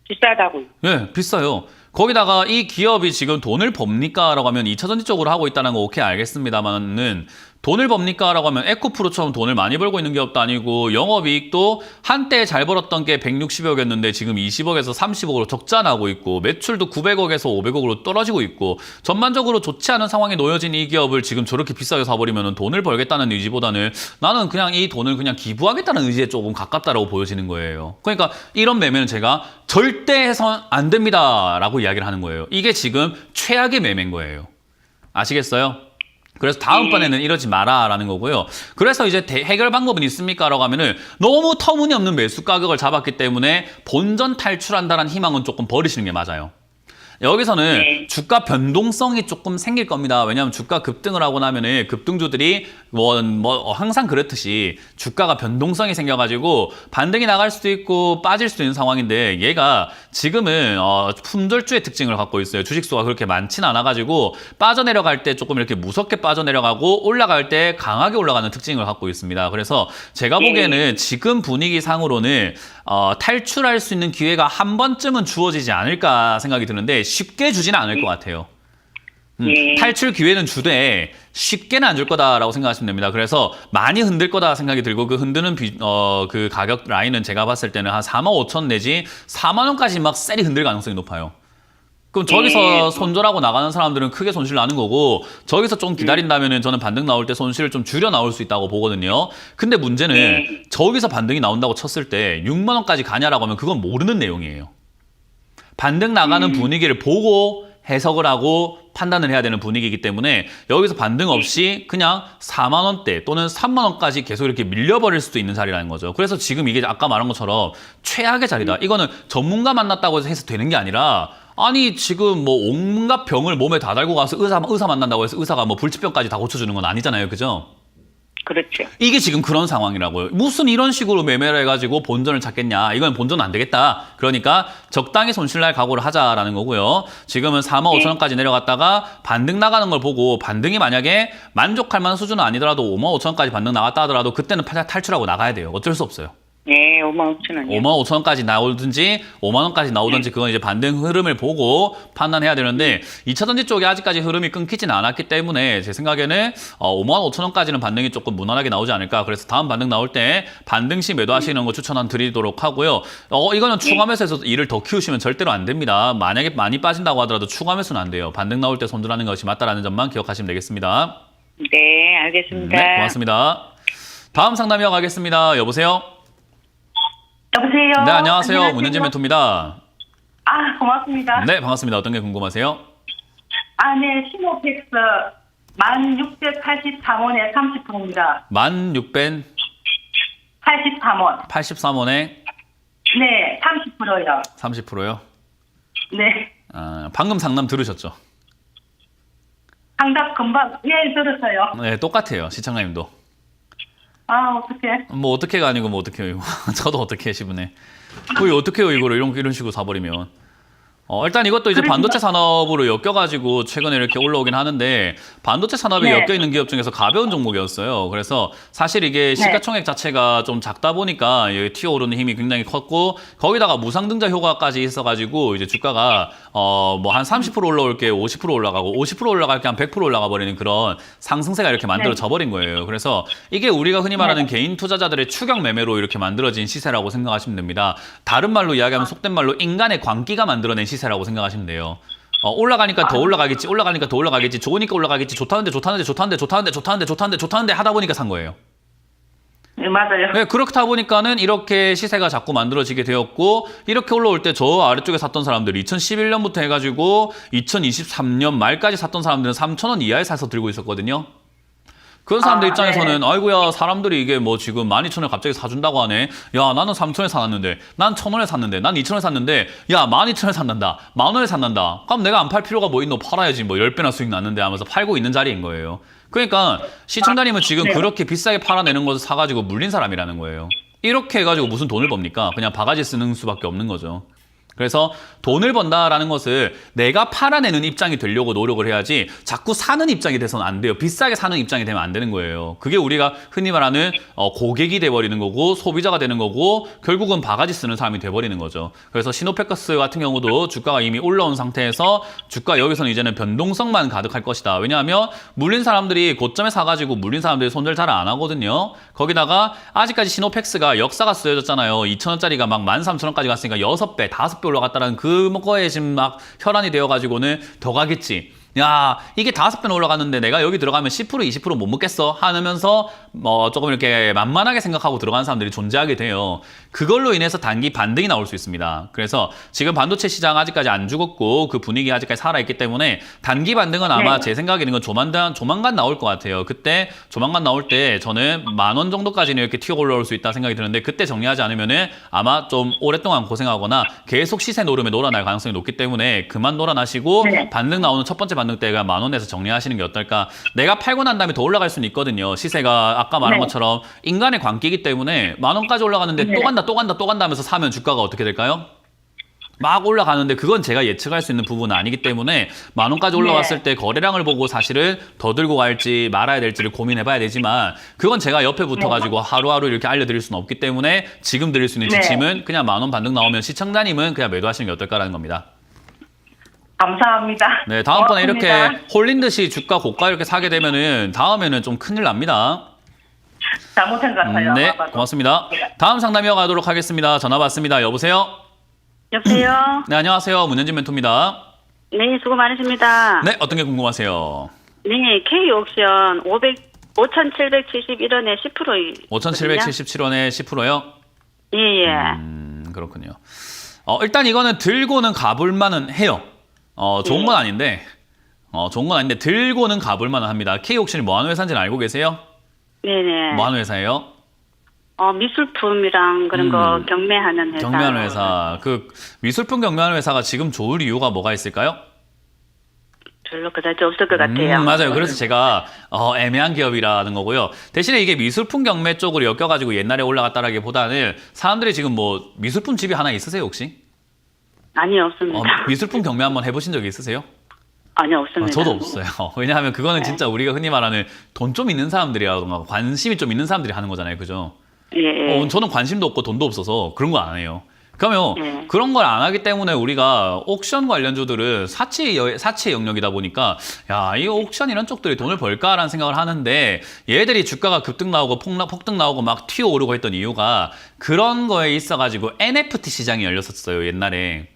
비싸다고요. 네, 비싸요. 거기다가 이 기업이 지금 돈을 법니까? 라고 하면 2차전지 쪽으로 하고 있다는 거 오케이 알겠습니다만은 돈을 법니까? 라고 하면 에코프로처럼 돈을 많이 벌고 있는 기업도 아니고 영업이익도 한때 잘 벌었던 게 160억이었는데 지금 20억에서 30억으로 적자 나고 있고 매출도 900억에서 500억으로 떨어지고 있고 전반적으로 좋지 않은 상황에 놓여진 이 기업을 지금 저렇게 비싸게 사버리면 돈을 벌겠다는 의지보다는 나는 그냥 이 돈을 그냥 기부하겠다는 의지에 조금 가깝다라고 보여지는 거예요. 그러니까 이런 매매는 제가 절대 해선 안 됩니다 라고 이야기를 하는 거예요. 이게 지금 최악의 매매인 거예요. 아시겠어요? 그래서 다음번에는 이러지 마라라는 거고요. 그래서 이제 해결 방법은 있습니까? 라고 하면은 너무 터무니없는 매수 가격을 잡았기 때문에 본전 탈출한다는 희망은 조금 버리시는 게 맞아요. 여기서는 네. 주가 변동성이 조금 생길 겁니다. 왜냐하면 주가 급등을 하고 나면은 급등주들이 항상 그렇듯이 주가가 변동성이 생겨가지고 반등이 나갈 수도 있고 빠질 수도 있는 상황인데 얘가 지금은 품절주의 특징을 갖고 있어요. 주식수가 그렇게 많지는 않아가지고 빠져내려갈 때 조금 이렇게 무섭게 빠져내려가고 올라갈 때 강하게 올라가는 특징을 갖고 있습니다. 그래서 제가 보기에는 지금 분위기 상으로는 탈출할 수 있는 기회가 한 번쯤은 주어지지 않을까 생각이 드는데 쉽게 주지는 않을 것 같아요. 탈출 기회는 주되 쉽게는 안 줄 거다라고 생각하시면 됩니다. 그래서 많이 흔들 거다 생각이 들고 그 흔드는 그 가격 라인은 제가 봤을 때는 한 4만 5천 내지 4만 원까지 막 세리 흔들 가능성이 높아요. 그럼 저기서 손절하고 나가는 사람들은 크게 손실 나는 거고 저기서 좀 기다린다면은 저는 반등 나올 때 손실을 좀 줄여 나올 수 있다고 보거든요. 근데 문제는 저기서 반등이 나온다고 쳤을 때 6만 원까지 가냐라고 하면 그건 모르는 내용이에요. 반등 나가는 분위기를 보고 해석을 하고 판단을 해야 되는 분위기이기 때문에 여기서 반등 없이 그냥 4만 원대 또는 3만 원까지 계속 이렇게 밀려버릴 수도 있는 자리라는 거죠. 그래서 지금 이게 아까 말한 것처럼 최악의 자리다. 이거는 전문가 만났다고 해서 되는 게 아니라 아니 지금 뭐 온갖 병을 몸에 다 달고 가서 의사 만난다고 해서 의사가 뭐 불치병까지 다 고쳐주는 건 아니잖아요. 그죠? 그렇죠. 이게 지금 그런 상황이라고요. 무슨 이런 식으로 매매를 해가지고 본전을 찾겠냐. 이건 본전은 안 되겠다. 그러니까 적당히 손실날 각오를 하자라는 거고요. 지금은 4만 5천 원까지 내려갔다가 반등 나가는 걸 보고 반등이 만약에 만족할 만한 수준은 아니더라도 5만 5천 원까지 반등 나갔다 하더라도 그때는 탈출하고 나가야 돼요. 어쩔 수 없어요. 네, 5만 5천 원이요. 5만 5천 원까지 나오든지 5만 원까지 나오든지 그건 이제 반등 흐름을 보고 판단해야 되는데 2차전지 쪽에 아직까지 흐름이 끊기지는 않았기 때문에 제 생각에는 5만 5천 원까지는 반등이 조금 무난하게 나오지 않을까. 그래서 다음 반등 나올 때 반등 시 매도하시는 거 드리도록 하고요. 이거는 추가 매수에서 일을 더 키우시면 절대로 안 됩니다. 만약에 많이 빠진다고 하더라도 추가 매수는 안 돼요. 반등 나올 때 손절하는 것이 맞다라는 점만 기억하시면 되겠습니다. 네, 알겠습니다. 네, 고맙습니다. 다음 상담 이어가겠습니다. 여보세요? 여보세요. 네, 안녕하세요. 문현진 멘토입니다. 아, 고맙습니다. 네, 반갑습니다. 어떤 게 궁금하세요? 아, 네, 시노펙스 1684원에 30%입니다. 1600 83원. 83원에 네, 30%요. 30%요? 네. 방금 상담 들으셨죠? 상담 금방, 예, 들었어요. 네, 똑같아요. 시청자님도. 아, 어떡해. 뭐 어떻게가 아니고 뭐 어떻게요? 저도 어떻게 시분에. 거의 어떻게요? 이거를 이런 식으로 사버리면. 일단 이것도 이제 반도체 산업으로 엮여가지고 최근에 이렇게 올라오긴 하는데 반도체 산업에 네. 엮여있는 기업 중에서 가벼운 종목이었어요. 그래서 사실 이게 시가총액 자체가 좀 작다 보니까 튀어오르는 힘이 굉장히 컸고 거기다가 무상등자 효과까지 있어가지고 이제 주가가 뭐 한 30% 올라올 게 50% 올라가고 50% 올라갈 게 한 100% 올라가 버리는 그런 상승세가 이렇게 만들어져 버린 거예요. 그래서 이게 우리가 흔히 말하는 개인 투자자들의 추격 매매로 이렇게 만들어진 시세라고 생각하시면 됩니다. 다른 말로 이야기하면 속된 말로 인간의 광기가 만들어낸 시세라고 생각하시면 돼요. 올라가니까 더 올라가겠지, 올라가니까 더 올라가겠지, 좋으니까 올라가겠지, 좋다는데 하다 보니까 산 거예요. 네, 맞아요. 네, 그렇다 보니까는 이렇게 시세가 자꾸 만들어지게 되었고 이렇게 올라올 때 저 아래쪽에 샀던 사람들 2011년부터 해가지고 2023년 말까지 샀던 사람들은 3,000원 이하에 사서 들고 있었거든요. 그런 사람들 입장에서는 네. 아이고야 사람들이 이게 뭐 지금 12,000원에 갑자기 사준다고 하네. 야 나는 3,000원에 사놨는데 난 1,000원에 샀는데 난 2,000원에 샀는데 야 12,000원에 샀는다. 10,000원에 샀는다. 그럼 내가 안 팔 필요가 뭐 있노? 팔아야지 뭐 10배나 수익 났는데 하면서 팔고 있는 자리인 거예요. 그러니까 시청자님은 지금 네. 그렇게 비싸게 팔아내는 것을 사가지고 물린 사람이라는 거예요. 이렇게 해가지고 무슨 돈을 법니까? 그냥 바가지 쓰는 수밖에 없는 거죠. 그래서 돈을 번다라는 것을 내가 팔아내는 입장이 되려고 노력을 해야지 자꾸 사는 입장이 돼서는 안 돼요. 비싸게 사는 입장이 되면 안 되는 거예요. 그게 우리가 흔히 말하는 고객이 돼버리는 거고 소비자가 되는 거고 결국은 바가지 쓰는 사람이 돼버리는 거죠. 그래서 시노패커스 같은 경우도 주가가 이미 올라온 상태에서 주가 여기서는 이제는 변동성만 가득할 것이다. 왜냐하면 물린 사람들이 고점에 사가지고 물린 사람들이 손절 잘 안 하거든요. 거기다가 아직까지 시노팩스가 역사가 쓰여졌잖아요. 2,000원짜리가 막 13,000원까지 갔으니까 6배, 5배 올라갔다는 그거에 지금 막 혈안이 되어가지고는 더 가겠지. 야, 이게 5배나 올라갔는데 내가 여기 들어가면 10% 20% 못 먹겠어 하면서 뭐 조금 이렇게 만만하게 생각하고 들어가는 사람들이 존재하게 돼요. 그걸로 인해서 단기 반등이 나올 수 있습니다. 그래서 지금 반도체 시장 아직까지 안 죽었고 그 분위기 아직까지 살아있기 때문에 단기 반등은 아마 제 생각에는 건 조만간 나올 것 같아요. 그때 조만간 나올 때 저는 10,000원 정도까지는 이렇게 튀어 올라올 수 있다 생각이 드는데 그때 정리하지 않으면은 아마 좀 오랫동안 고생하거나 계속 시세 노름에 놀아날 가능성이 높기 때문에 그만 놀아나시고 반등 나오는 첫 번째 반등 때가 10,000원에서 정리하시는 게 어떨까. 내가 팔고 난 다음에 더 올라갈 수는 있거든요. 시세가 아까 말한 것처럼 인간의 광기이기 때문에 10,000원까지 올라가는데 또 간다 하면서 사면 주가가 어떻게 될까요? 막 올라가는데 그건 제가 예측할 수 있는 부분은 아니기 때문에 10,000원까지 올라왔을 때 거래량을 보고 사실은 더 들고 갈지 말아야 될지를 고민해 봐야 되지만 그건 제가 옆에 붙어가지고 하루하루 이렇게 알려드릴 수는 없기 때문에 지금 드릴 수 있는 지침은 그냥 10,000원 반등 나오면 시청자님은 그냥 매도하시는 게 어떨까라는 겁니다. 감사합니다. 네, 다음번에 고맙습니다. 이렇게 홀린 듯이 주가 고가 이렇게 사게 되면은 다음에는 좀 큰일 납니다. 잘못한 것 같아요. 네, 아마도. 고맙습니다. 다음 상담 이어가도록 하겠습니다. 전화 받습니다. 여보세요? 여보세요? 네, 안녕하세요. 문현진 멘토입니다. 네, 수고 많으십니다. 네, 어떤 게 궁금하세요? 네, K옥션 5,771원에 10%. 5,777원에 10%요? 예, 예. 그렇군요. 일단 이거는 들고는 가볼만은 해요. 좋은 건 아닌데, 들고는 가볼만은 합니다. K옥션이 뭐 하는 회사인지는 알고 계세요? 네네. 뭐 하는 회사예요? 미술품이랑 그런 거 경매하는 회사. 경매하는 회사. 그 미술품 경매하는 회사가 지금 좋을 이유가 뭐가 있을까요? 별로 그다지 없을 것 같아요. 맞아요. 그래서 제가 애매한 기업이라는 거고요. 대신에 이게 미술품 경매 쪽으로 엮여가지고 옛날에 올라갔다라기보다는 사람들이 지금 뭐 미술품 집이 하나 있으세요 혹시? 아니요, 없습니다. 미술품 경매 한번 해보신 적이 있으세요? 아니요, 없습니다. 저도 없어요. 왜냐하면 그거는 진짜 우리가 흔히 말하는 돈 좀 있는 사람들이라던가 관심이 좀 있는 사람들이 하는 거잖아요. 그죠? 예, 예. 저는 관심도 없고 돈도 없어서 그런 거 안 해요. 그러면 네. 그런 걸 안 하기 때문에 우리가 옥션 관련주들은 사치의 영역이다 보니까 야, 이 옥션 이런 쪽들이 돈을 벌까라는 생각을 하는데 얘들이 주가가 급등 나오고 폭등 나오고 막 튀어오르고 했던 이유가 그런 거에 있어가지고 NFT 시장이 열렸었어요. 옛날에.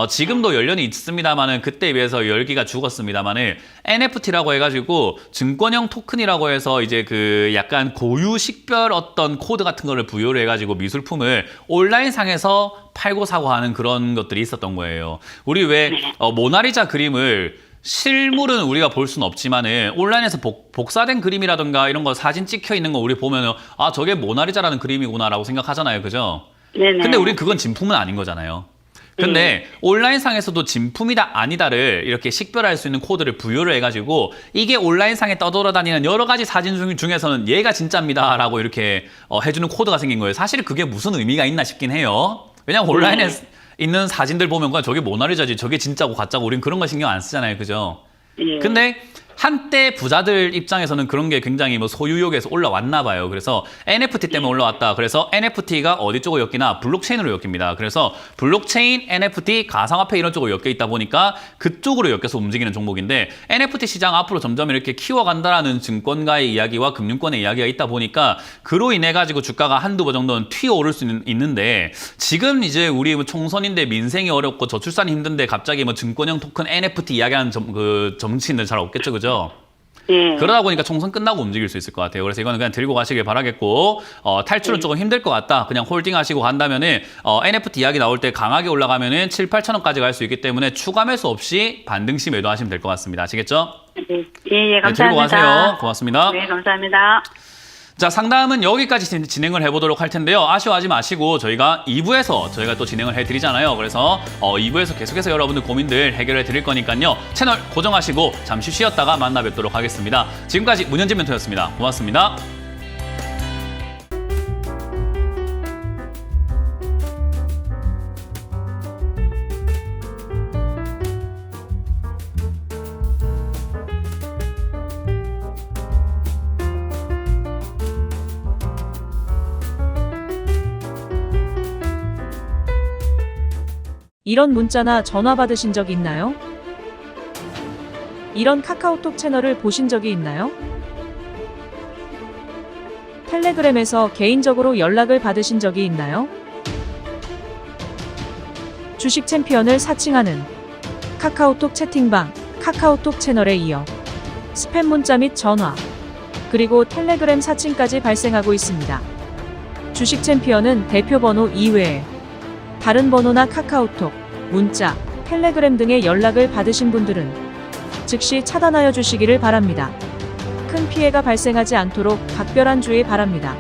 지금도 열려는 있습니다만은 그때에 비해서 열기가 죽었습니다만은 NFT라고 해가지고 증권형 토큰이라고 해서 이제 그 약간 고유 식별 어떤 코드 같은 거를 부여를 해가지고 미술품을 온라인상에서 팔고 사고 하는 그런 것들이 있었던 거예요. 우리 왜 모나리자 그림을 실물은 우리가 볼 수는 없지만은 온라인에서 복사된 그림이라든가 이런 거 사진 찍혀 있는 거 우리 보면은 아, 저게 모나리자라는 그림이구나라고 생각하잖아요. 그죠? 네네. 근데 우린 그건 진품은 아닌 거잖아요. 근데 온라인상에서도 진품이다 아니다를 이렇게 식별할 수 있는 코드를 부여를 해가지고 이게 온라인상에 떠돌아다니는 여러 가지 사진 중에서는 얘가 진짜입니다 라고 이렇게 해주는 코드가 생긴 거예요. 사실 그게 무슨 의미가 있나 싶긴 해요. 왜냐면 온라인에 있는 사진들 보면 그냥 저게 모나리자지 저게 진짜고 가짜고 우린 그런 거 신경 안 쓰잖아요. 그죠? 예. 근데 한때 부자들 입장에서는 그런 게 굉장히 뭐 소유욕에서 올라왔나 봐요. 그래서 NFT 때문에 올라왔다. 그래서 NFT가 어디 쪽으로 엮이나 블록체인으로 엮입니다. 그래서 블록체인, NFT, 가상화폐 이런 쪽으로 엮여 있다 보니까 그쪽으로 엮여서 움직이는 종목인데 NFT 시장 앞으로 점점 이렇게 키워간다라는 증권가의 이야기와 금융권의 이야기가 있다 보니까 그로 인해 가지고 주가가 한두 번 정도는 튀어오를 수 있는데 지금 이제 우리 총선인데 민생이 어렵고 저출산이 힘든데 갑자기 뭐 증권형 토큰 NFT 이야기하는 정치인들 잘 없겠죠. 그죠? 예. 그러다 보니까 총선 끝나고 움직일 수 있을 것 같아요. 그래서 이거는 그냥 들고 가시길 바라겠고 탈출은 조금 힘들 것 같다. 그냥 홀딩하시고 간다면은 NFT 이야기 나올 때 강하게 올라가면은 7, 8천 원까지 갈 수 있기 때문에 추가 매수 없이 반등시 매도하시면 될 것 같습니다. 아시겠죠? 예, 예, 감사합니다. 네, 들고 가세요. 고맙습니다. 네, 감사합니다. 자, 상담은 여기까지 진행을 해보도록 할 텐데요. 아쉬워하지 마시고 저희가 2부에서 저희가 또 진행을 해드리잖아요. 그래서 2부에서 계속해서 여러분들 고민들 해결해 드릴 거니까요. 채널 고정하시고 잠시 쉬었다가 만나 뵙도록 하겠습니다. 지금까지 문현진 멘토였습니다. 고맙습니다. 이런 문자나 전화 받으신 적 있나요? 이런 카카오톡 채널을 보신 적이 있나요? 텔레그램에서 개인적으로 연락을 받으신 적이 있나요? 주식 챔피언을 사칭하는 카카오톡 채팅방 카카오톡 채널에 이어 스팸 문자 및 전화, 그리고 텔레그램 사칭까지 발생하고 있습니다. 주식 챔피언은 대표 번호 이외에 다른 번호나 카카오톡, 문자, 텔레그램 등의 연락을 받으신 분들은 즉시 차단하여 주시기를 바랍니다. 큰 피해가 발생하지 않도록 각별한 주의 바랍니다.